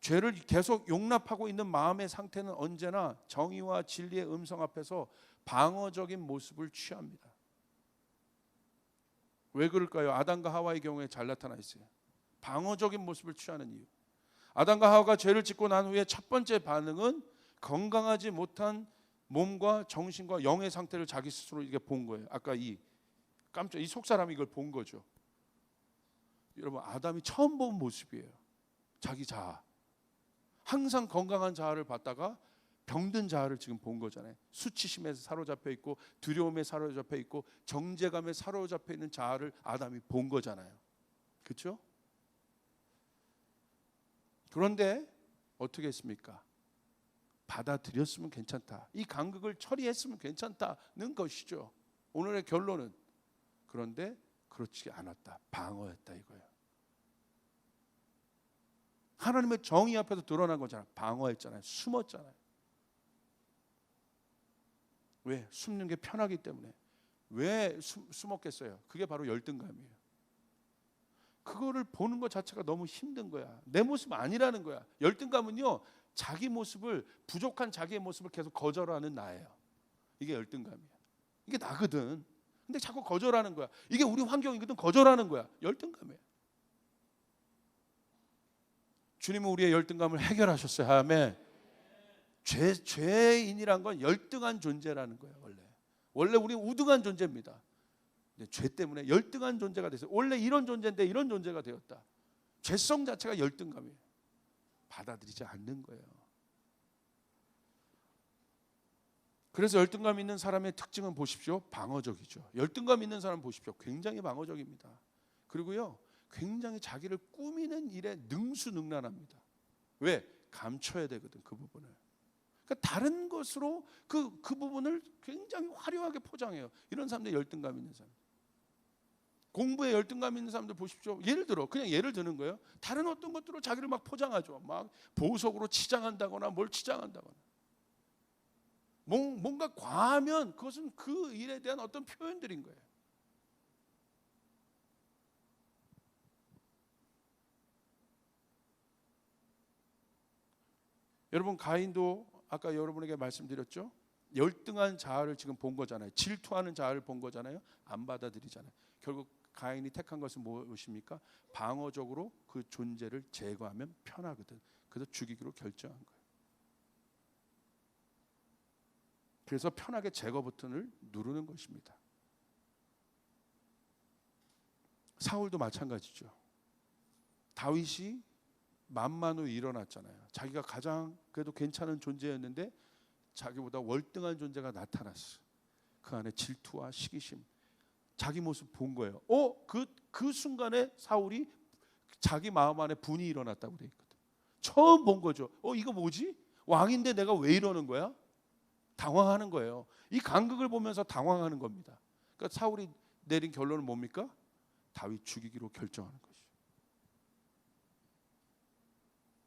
죄를 계속 용납하고 있는 마음의 상태는 언제나 정의와 진리의 음성 앞에서 방어적인 모습을 취합니다. 왜 그럴까요? 아담과 하와의 경우에 잘 나타나 있어요. 방어적인 모습을 취하는 이유. 아담과 하와가 죄를 짓고 난 후에 첫 번째 반응은 건강하지 못한 몸과 정신과 영의 상태를 자기 스스로 이게 본 거예요. 아까 이 속사람이 이걸 본 거죠. 여러분, 아담이 처음 본 모습이에요. 자기 자아. 항상 건강한 자아를 봤다가 병든 자아를 지금 본 거잖아요. 수치심에 사로잡혀 있고 두려움에 사로잡혀 있고 정죄감에 사로잡혀 있는 자아를 아담이 본 거잖아요. 그렇죠? 그런데 어떻게 했습니까? 받아들였으면 괜찮다. 이 간극을 처리했으면 괜찮다는 것이죠. 오늘의 결론은. 그런데 그렇지 않았다. 방어했다 이거예요. 하나님의 정의 앞에서 드러난 거잖아요. 방어했잖아요. 숨었잖아요. 왜? 숨는 게 편하기 때문에. 왜 숨었겠어요? 그게 바로 열등감이에요. 그거를 보는 것 자체가 너무 힘든 거야. 내 모습 아니라는 거야. 열등감은요, 자기 모습을, 부족한 자기의 모습을 계속 거절하는 나예요. 이게 열등감이야. 이게 나거든. 근데 자꾸 거절하는 거야. 이게 우리 환경이거든. 거절하는 거야. 열등감이에요. 주님은 우리의 열등감을 해결하셨어요. 아멘. 죄인이란 건 열등한 존재라는 거예요. 원래 우리는 우등한 존재입니다. 근데 죄 때문에 열등한 존재가 됐어요. 원래 이런 존재인데 이런 존재가 되었다. 죄성 자체가 열등감이에요. 받아들이지 않는 거예요. 그래서 열등감 있는 사람의 특징은 보십시오. 방어적이죠. 열등감 있는 사람 보십시오. 굉장히 방어적입니다. 그리고요, 굉장히 자기를 꾸미는 일에 능수능란합니다. 왜? 감춰야 되거든, 그 부분을. 그러니까 다른 것으로 그 부분을 굉장히 화려하게 포장해요. 이런 사람들 열등감 있는 사람. 공부에 열등감 있는 사람들 보십시오. 예를 들어, 그냥 예를 드는 거예요. 다른 어떤 것들로 자기를 막 포장하죠. 막 보석으로 치장한다거나 뭘 치장한다거나. 뭔가 과하면 그것은 그 일에 대한 어떤 표현들인 거예요. 여러분, 가인도 아까 여러분에게 말씀드렸죠. 열등한 자아를 지금 본 거잖아요. 질투하는 자아를 본 거잖아요. 안 받아들이잖아요. 결국 가인이 택한 것은 무엇입니까? 방어적으로 그 존재를 제거하면 편하거든. 그래서 죽이기로 결정한 거예요. 그래서 편하게 제거 버튼을 누르는 것입니다. 사울도 마찬가지죠. 다윗이 만만으로 일어났잖아요. 자기가 가장 그래도 괜찮은 존재였는데 자기보다 월등한 존재가 나타났어. 그 안에 질투와 시기심, 자기 모습 본 거예요. 그 순간에 사울이 자기 마음 안에 분이 일어났다고 돼 있거든. 처음 본 거죠. 이거 뭐지? 왕인데 내가 왜 이러는 거야? 당황하는 거예요. 이 간극을 보면서 당황하는 겁니다. 그러니까 사울이 내린 결론은 뭡니까? 다윗 죽이기로 결정하는 것이죠.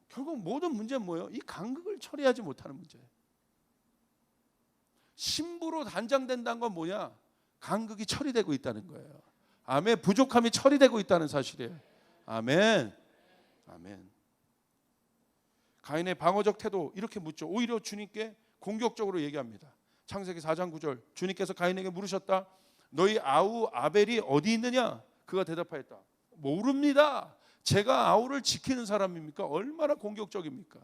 결국 모든 문제는 뭐예요? 이 간극을 처리하지 못하는 문제예요. 신부로 단장된다는 건 뭐냐? 간극이 처리되고 있다는 거예요. 아멘. 부족함이 처리되고 있다는 사실이에요. 아멘. 아멘. 가인의 방어적 태도 이렇게 묻죠. 오히려 주님께 공격적으로 얘기합니다. 창세기 4장 9절. 주님께서 가인에게 물으셨다. 너희 아우 아벨이 어디 있느냐? 그가 대답하였다. 모릅니다. 제가 아우를 지키는 사람입니까? 얼마나 공격적입니까?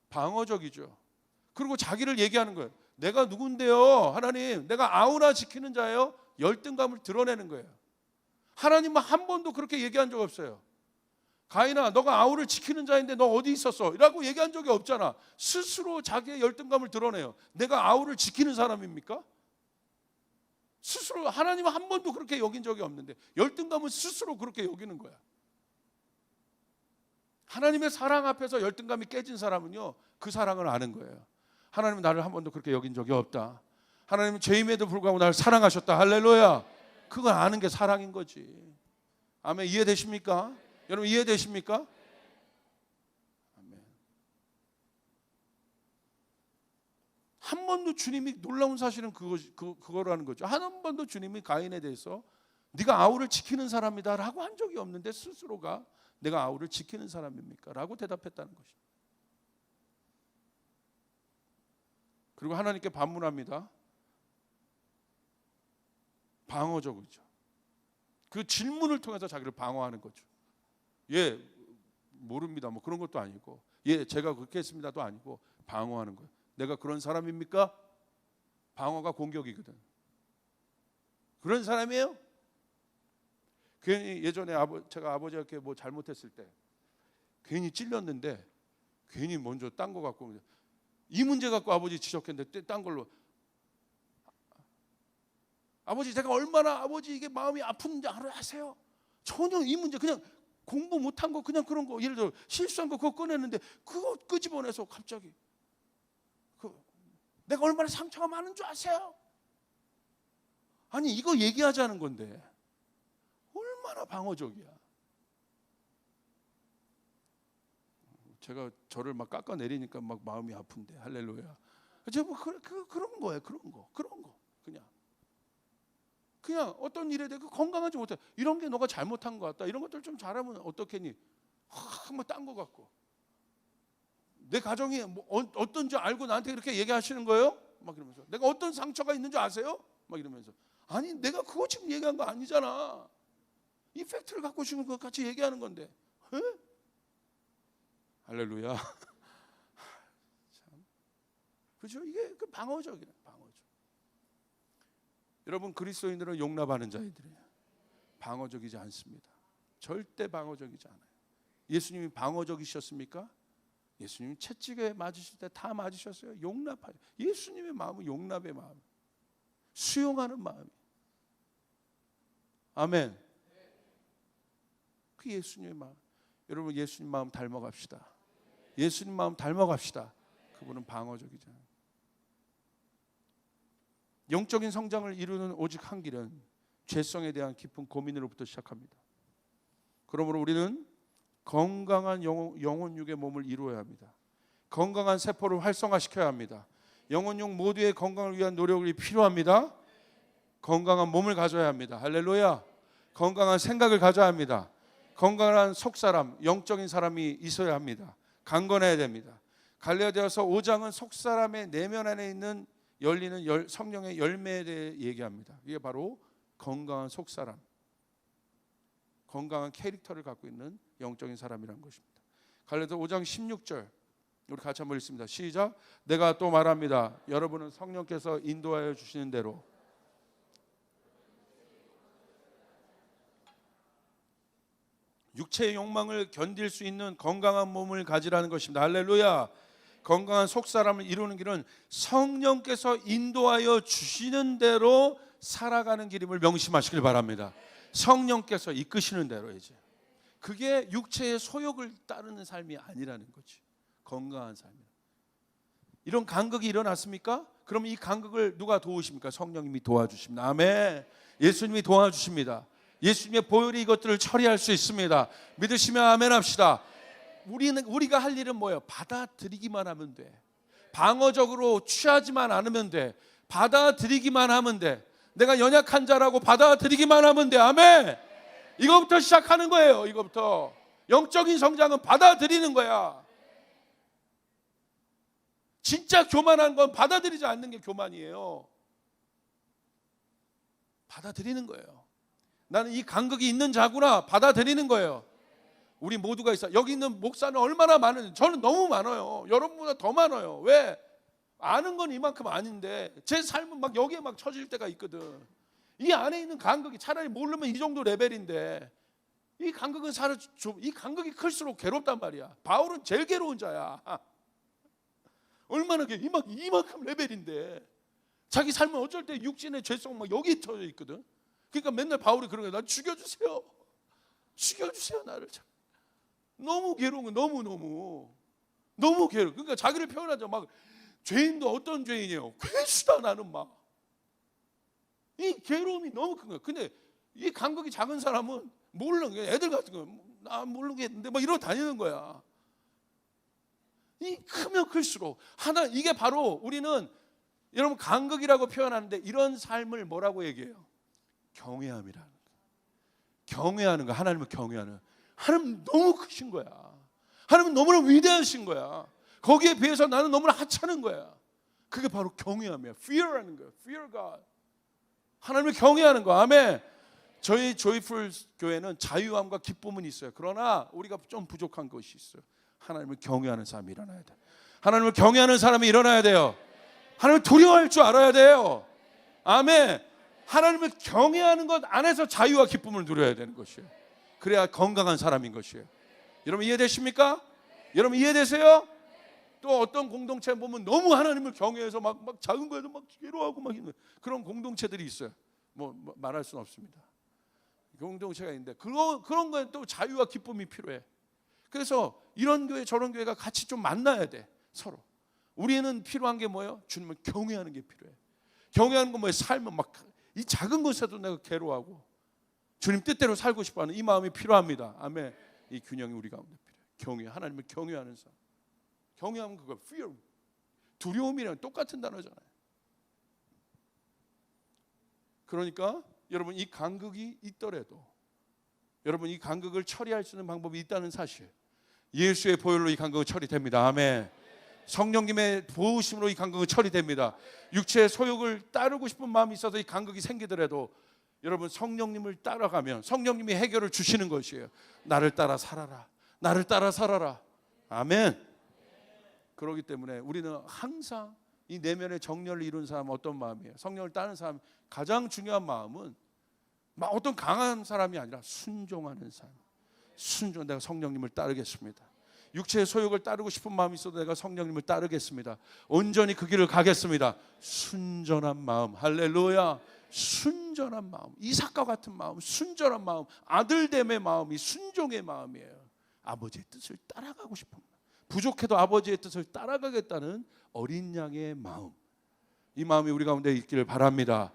방어적이죠. 그리고 자기를 얘기하는 거예요. 내가 누군데요? 하나님, 내가 아우나 지키는 자예요. 열등감을 드러내는 거예요. 하나님은 한 번도 그렇게 얘기한 적 없어요. 가인아, 너가 아우를 지키는 자인데 너 어디 있었어? 라고 얘기한 적이 없잖아. 스스로 자기의 열등감을 드러내요. 내가 아우를 지키는 사람입니까? 스스로. 하나님은 한 번도 그렇게 여긴 적이 없는데 열등감은 스스로 그렇게 여기는 거야. 하나님의 사랑 앞에서 열등감이 깨진 사람은요, 그 사랑을 아는 거예요. 하나님은 나를 한 번도 그렇게 여긴 적이 없다. 하나님은 죄임에도 불구하고 나를 사랑하셨다. 할렐루야. 그걸 아는 게 사랑인 거지. 아멘. 이해되십니까? 여러분 이해되십니까? 아멘. 한 번도 주님이, 놀라운 사실은 그거라는 거죠. 한 번도 주님이 가인에 대해서 네가 아우를 지키는 사람이다 라고 한 적이 없는데 스스로가 내가 아우를 지키는 사람입니까? 라고 대답했다는 것입니다. 그리고 하나님께 반문합니다. 방어적이죠. 그 질문을 통해서 자기를 방어하는 거죠. 예, 모릅니다. 뭐 그런 것도 아니고, 예, 제가 그렇게 했습니다도 아니고, 방어하는 거예요. 내가 그런 사람입니까? 방어가 공격이거든. 그런 사람이에요? 괜히 예전에 제가 아버지가 뭐 잘못했을 때 괜히 찔렸는데 괜히 먼저 딴 거 갖고 이 문제 갖고 아버지 지적했는데 딴 걸로 아버지 제가 얼마나 아버지 이게 마음이 아픈지 아세요? 전혀 이 문제 그냥 공부 못한 거 그냥 그런 거 예를 들어 실수한 거 그거 꺼냈는데 그거 끄집어내서 갑자기 내가 얼마나 상처가 많은 줄 아세요? 아니 이거 얘기하자는 건데 얼마나 방어적이야. 제가 저를 막 깎아내리니까 막 마음이 아픈데 할렐루야. 제가 뭐 그런 거예요. 그런 거 그냥 어떤 일에 대해 건강하지 못해 이런 게 너가 잘못한 것 같다. 이런 것들 좀 잘하면 어떻겠니? 뭐 딴 거 같고 내 가정이 뭐 어떤지 알고 나한테 그렇게 얘기하시는 거예요? 막 이러면서 내가 어떤 상처가 있는 줄 아세요? 막 이러면서 아니 내가 그거 지금 얘기한 거 아니잖아. 이 팩트를 갖고 지금 그 같이 얘기하는 건데. 에? 할렐루야. 참, 그죠? 이게 그 방어적이라 방어적. 여러분 그리스도인들은 용납하는 자들이에요. 방어적이지 않습니다. 절대 방어적이지 않아요. 예수님이 방어적이셨습니까? 예수님이 채찍에 맞으실 때 다 맞으셨어요. 용납하요. 예수님의 마음은 용납의 마음, 수용하는 마음이. 아멘. 그 예수님의 마음. 여러분 예수님 마음 닮아갑시다. 예수님 마음 닮아갑시다. 그분은 방어적이잖아요. 영적인 성장을 이루는 오직 한 길은 죄성에 대한 깊은 고민으로부터 시작합니다. 그러므로 우리는 건강한 영혼육의 몸을 이루어야 합니다. 건강한 세포를 활성화시켜야 합니다. 영혼육 모두의 건강을 위한 노력이 필요합니다. 건강한 몸을 가져야 합니다. 할렐루야. 건강한 생각을 가져야 합니다. 건강한 속사람, 영적인 사람이 있어야 합니다. 강건해야 됩니다. 갈라디아서 5장은 속사람의 내면 안에 있는 열리는 성령의 열매에 대해 얘기합니다. 이게 바로 건강한 속사람, 건강한 캐릭터를 갖고 있는 영적인 사람이라는 것입니다. 갈라디아 5장 16절 우리 같이 한번 읽습니다. 시작. 내가 또 말합니다. 여러분은 성령께서 인도하여 주시는 대로 육체의 욕망을 견딜 수 있는 건강한 몸을 가지라는 것입니다. 할렐루야. 건강한 속사람을 이루는 길은 성령께서 인도하여 주시는 대로 살아가는 길임을 명심하시길 바랍니다. 성령께서 이끄시는 대로 이제 그게 육체의 소욕을 따르는 삶이 아니라는 거지. 건강한 삶이야. 이런 간극이 일어났습니까? 그럼 이 간극을 누가 도우십니까? 성령님이 도와주십니다. 아멘. 예수님이 도와주십니다. 예수님의 보혈이 이것들을 처리할 수 있습니다. 믿으시면 아멘 합시다. 우리가 할 일은 뭐예요? 받아들이기만 하면 돼. 방어적으로 취하지만 않으면 돼. 받아들이기만 하면 돼. 내가 연약한 자라고 받아들이기만 하면 돼. 아멘. 이거부터 시작하는 거예요. 이거부터. 영적인 성장은 받아들이는 거야. 진짜 교만한 건 받아들이지 않는 게 교만이에요. 받아들이는 거예요. 나는 이 간극이 있는 자구나 받아들이는 거예요. 우리 모두가 있어. 여기 있는 목사는 얼마나 많은지 저는 너무 많아요. 여러분보다 더 많아요. 왜? 아는 건 이만큼 아닌데 제 삶은 막 여기에 막 처질 때가 있거든. 이 안에 있는 간극이 차라리 모르면 이 정도 레벨인데 이 간극은 이 간극이 클수록 괴롭단 말이야. 바울은 제일 괴로운 자야. 얼마나 이만큼 레벨인데 자기 삶은 어쩔 때 육신의 죄성 막 여기 터져 있거든. 그러니까 맨날 바울이 그런 거야. 나 죽여주세요. 죽여주세요 나를. 너무 괴로운 거 너무 괴로워. 그러니까 자기를 표현하자. 막 죄인도 어떤 죄인이에요? 괴수다 나는 막. 이 괴로움이 너무 큰 거야. 근데 이 간극이 작은 사람은 모르는 거야. 애들 같은 거 나 모르겠는데 막 이러고 다니는 거야. 이 크면 클수록 이게 바로 우리는 여러분 간극이라고 표현하는데 이런 삶을 뭐라고 얘기해요? 경외함이라는 거야. 경외하는 거. 하나님을 경외하는. 하나님 너무 크신 거야. 하나님은 너무나 위대하신 거야. 거기에 비해서 나는 너무나 하찮은 거야. 그게 바로 경외함이야. Fear라는 거야. Fear God. 하나님을 경외하는 거. 아멘. 저희 조이풀 교회는 자유함과 기쁨은 있어요. 그러나 우리가 좀 부족한 것이 있어요. 하나님을 경외하는 사람이 일어나야 돼. 하나님을 경외하는 사람이 일어나야 돼요. 하나님을 두려워할 줄 알아야 돼요. 아멘. 하나님을 경외하는 것 안에서 자유와 기쁨을 누려야 되는 것이에요. 그래야 건강한 사람인 것이에요. 여러분 이해되십니까? 여러분 이해되세요? 또 어떤 공동체 보면 너무 하나님을 경외해서 막 작은 거에도 막 괴로워하고 막 있는 그런 공동체들이 있어요. 뭐 말할 수는 없습니다. 공동체가 있는데 그런 거에 또 자유와 기쁨이 필요해. 그래서 이런 교회 저런 교회가 같이 좀 만나야 돼. 서로. 우리는 필요한 게 뭐예요? 주님을 경외하는 게 필요해. 경외하는 건 뭐예요? 삶은 막 이 작은 것에도 내가 괴로워하고 주님 뜻대로 살고 싶어하는 이 마음이 필요합니다. 아멘. 이 균형이 우리 가운데 필요해요. 경외, 하나님을 경외하는 사람. 경외하면 그거 fear, 두려움이랑 똑같은 단어잖아요. 그러니까 여러분 이 간극이 있더라도 여러분 이 간극을 처리할 수 있는 방법이 있다는 사실. 예수의 보혈로 이 간극은 처리됩니다. 아멘. 성령님의 도우심으로 이 간극은 처리됩니다. 육체의 소욕을 따르고 싶은 마음이 있어서 이 간극이 생기더라도 여러분 성령님을 따라가면 성령님이 해결을 주시는 것이에요. 나를 따라 살아라. 나를 따라 살아라. 아멘. 그렇기 때문에 우리는 항상 이 내면의 정렬을 이룬 사람은 어떤 마음이에요? 성령을 따르는 사람 가장 중요한 마음은 막 어떤 강한 사람이 아니라 순종하는 사람. 순종. 내가 성령님을 따르겠습니다. 육체의 소욕을 따르고 싶은 마음이 있어도 내가 성령님을 따르겠습니다. 온전히 그 길을 가겠습니다. 순전한 마음. 할렐루야. 순전한 마음. 이삭과 같은 마음. 순전한 마음. 아들됨의 마음이 순종의 마음이에요. 아버지의 뜻을 따라가고 싶은 마음. 부족해도 아버지의 뜻을 따라가겠다는 어린 양의 마음. 이 마음이 우리 가운데 있기를 바랍니다.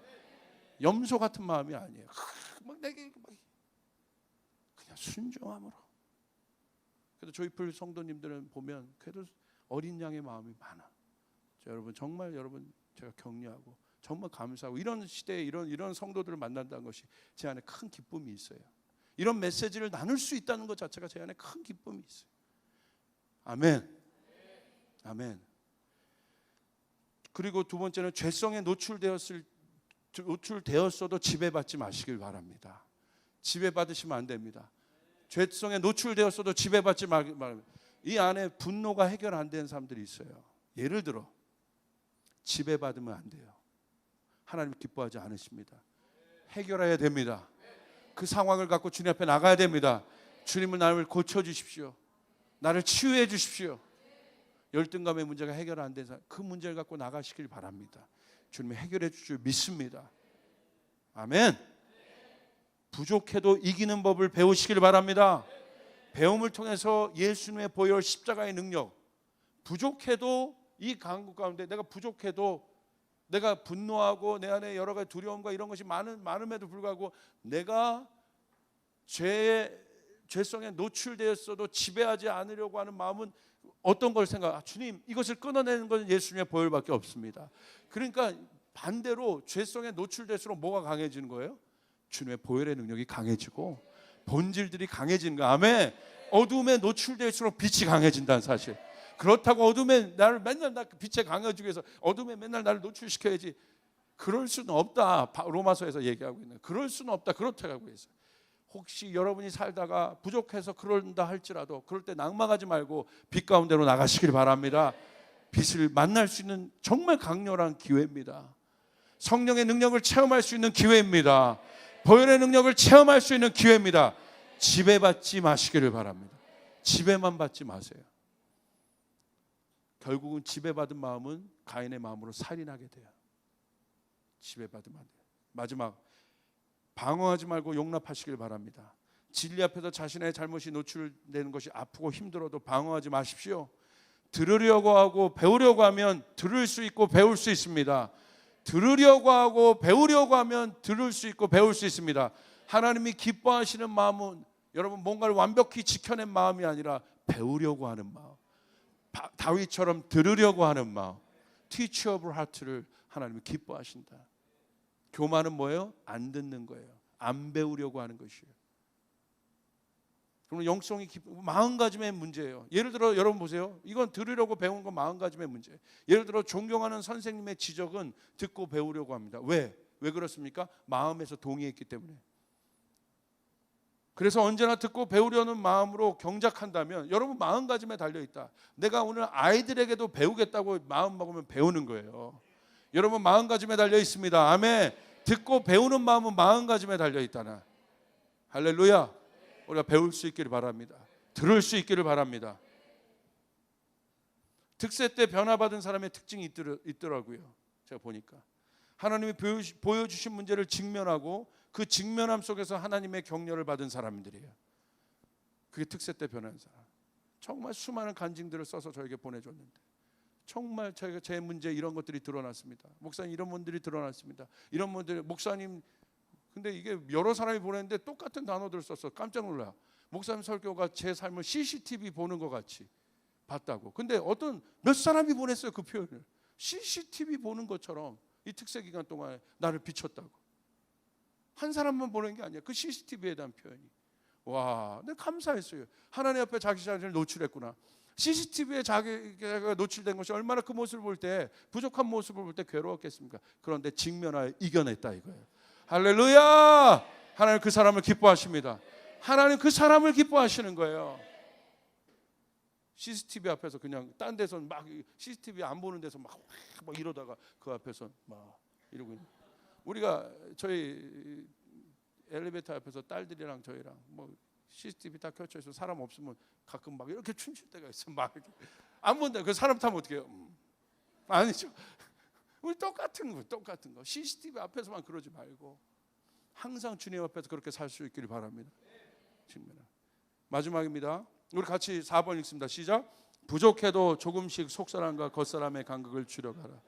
염소 같은 마음이 아니에요. 막 내게 그냥 순종함으로. 그래도 조이풀 성도님들은 보면 그래도 어린 양의 마음이 많아. 여러분 정말 여러분 제가 격려하고 정말 감사하고 이런 시대에 이런 성도들을 만난다는 것이 제 안에 큰 기쁨이 있어요. 이런 메시지를 나눌 수 있다는 것 자체가 제 안에 큰 기쁨이 있어요. 아멘. 아멘. 그리고 두 번째는 죄성에 노출되었어도 지배받지 마시길 바랍니다. 지배받으시면 안 됩니다. 죄성에 노출되었어도 지배받지 말입니다. 이 안에 분노가 해결 안 된 사람들이 있어요. 예를 들어 지배받으면 안 돼요. 하나님 기뻐하지 않으십니다. 해결해야 됩니다. 그 상황을 갖고 주님 앞에 나가야 됩니다. 주님은 나를 고쳐주십시오. 나를 치유해 주십시오. 열등감의 문제가 해결 안 된 사람 그 문제를 갖고 나가시길 바랍니다. 주님이 해결해 주실 줄 믿습니다. 아멘. 부족해도 이기는 법을 배우시길 바랍니다. 배움을 통해서 예수님의 보혈 십자가의 능력. 부족해도 이 간극 가운데 내가 부족해도 내가 분노하고 내 안에 여러 가지 두려움과 이런 것이 많음에도 불구하고 내가 죄성에 노출되었어도 지배하지 않으려고 하는 마음은 어떤 걸 주님 이것을 끊어내는 것은 예수님의 보혈밖에 없습니다. 그러니까 반대로 죄성에 노출될수록 뭐가 강해지는 거예요? 주님의 보혈의 능력이 강해지고 본질들이 강해지는 거야. 아멘. 어두움에 노출될수록 빛이 강해진다는 사실. 그렇다고 어둠에 나를 맨날 빛에 강해지기 위해서 어둠에 맨날 나를 노출시켜야지. 그럴 수는 없다. 로마서에서 얘기하고 있는. 그럴 수는 없다. 그렇다고 해서. 혹시 여러분이 살다가 부족해서 그런다 할지라도 그럴 때 낭망하지 말고 빛 가운데로 나가시길 바랍니다. 빛을 만날 수 있는 정말 강렬한 기회입니다. 성령의 능력을 체험할 수 있는 기회입니다. 보혈의 능력을 체험할 수 있는 기회입니다. 지배받지 마시기를 바랍니다. 지배만 받지 마세요. 결국은 지배받은 마음은 가인의 마음으로 살인하게 돼요. 지배받으면 안 돼요. 마지막 방어하지 말고 용납하시길 바랍니다. 진리 앞에서 자신의 잘못이 노출되는 것이 아프고 힘들어도 방어하지 마십시오. 들으려고 하고 배우려고 하면 들을 수 있고 배울 수 있습니다. 들으려고 하고 배우려고 하면 들을 수 있고 배울 수 있습니다. 하나님이 기뻐하시는 마음은 여러분 뭔가를 완벽히 지켜낸 마음이 아니라 배우려고 하는 마음. 다윗처럼 들으려고 하는 마음. Teach of heart를 하나님이 기뻐하신다. 교만은 뭐예요? 안 듣는 거예요. 안 배우려고 하는 것이에요. 그러면 영성이 마음가짐의 문제예요. 예를 들어 여러분 보세요. 이건 들으려고 배운 건 마음가짐의 문제예요. 예를 들어 존경하는 선생님의 지적은 듣고 배우려고 합니다. 왜 그렇습니까? 마음에서 동의했기 때문에. 그래서 언제나 듣고 배우려는 마음으로 경작한다면 여러분 마음가짐에 달려있다. 내가 오늘 아이들에게도 배우겠다고 마음 먹으면 배우는 거예요. 여러분 마음가짐에 달려있습니다. 아멘. 듣고 배우는 마음은 마음가짐에 달려있다나. 할렐루야. 우리가 배울 수 있기를 바랍니다. 들을 수 있기를 바랍니다. 특세 때 변화받은 사람의 특징이 있더라고요. 제가 보니까 하나님이 보여주신 문제를 직면하고 그 직면함 속에서 하나님의 격려를 받은 사람들이에요. 그게 특세 때 변한 사람. 정말 수많은 간증들을 써서 저에게 보내줬는데 정말 제 문제 이런 것들이 드러났습니다. 목사님 이런 분들이 드러났습니다. 이런 분들 목사님 근데 이게 여러 사람이 보냈는데 똑같은 단어들을 썼어. 깜짝 놀라. 목사님 설교가 제 삶을 CCTV 보는 것 같이 봤다고. 근데 어떤 몇 사람이 보냈어요 그 표현을. CCTV 보는 것처럼 이 특세 기간 동안에 나를 비췄다고. 한 사람만 보낸 게 아니야. 그 CCTV에 대한 표현이. 와, 내가 감사했어요. 하나님 앞에 자기 자신을 노출했구나. CCTV에 자기가 노출된 것이 얼마나 그 모습을 볼 때 부족한 모습을 볼 때 괴로웠겠습니까? 그런데 직면하여 이겨냈다 이거예요. 할렐루야! 하나님 그 사람을 기뻐하십니다. 하나님 그 사람을 기뻐하시는 거예요. CCTV 앞에서 그냥 딴 데서 막 CCTV 안 보는 데서 막 이러다가 그 앞에서 막 이러고 있는. 우리가 저희 엘리베이터 앞에서 딸들이랑 저희랑 뭐 CCTV 다 켜져 있어 사람 없으면 가끔 막 이렇게 춤출 때가 있어. 막 안 본다. 그 사람 타면 어떻게 해요? 아니죠. 우리 똑같은 거. CCTV 앞에서만 그러지 말고 항상 주님 앞에서 그렇게 살 수 있기를 바랍니다. 마지막입니다. 우리 같이 4번 읽습니다. 시작. 부족해도 조금씩 속사람과 겉사람의 간극을 줄여가라.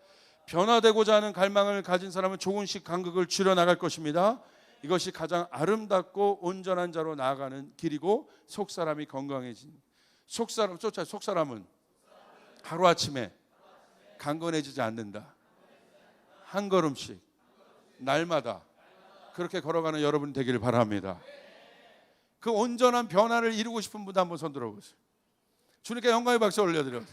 변화되고자 하는 갈망을 가진 사람은 조금씩 간극을 줄여나갈 것입니다. 이것이 가장 아름답고 온전한 자로 나아가는 길이고 속사람이 건강해진 속사람은 하루아침에 강건해지지 않는다. 한 걸음씩 날마다 그렇게 걸어가는 여러분 되기를 바랍니다. 그 온전한 변화를 이루고 싶은 분도 한번 손 들어보세요. 주님께 영광의 박수 올려드려요.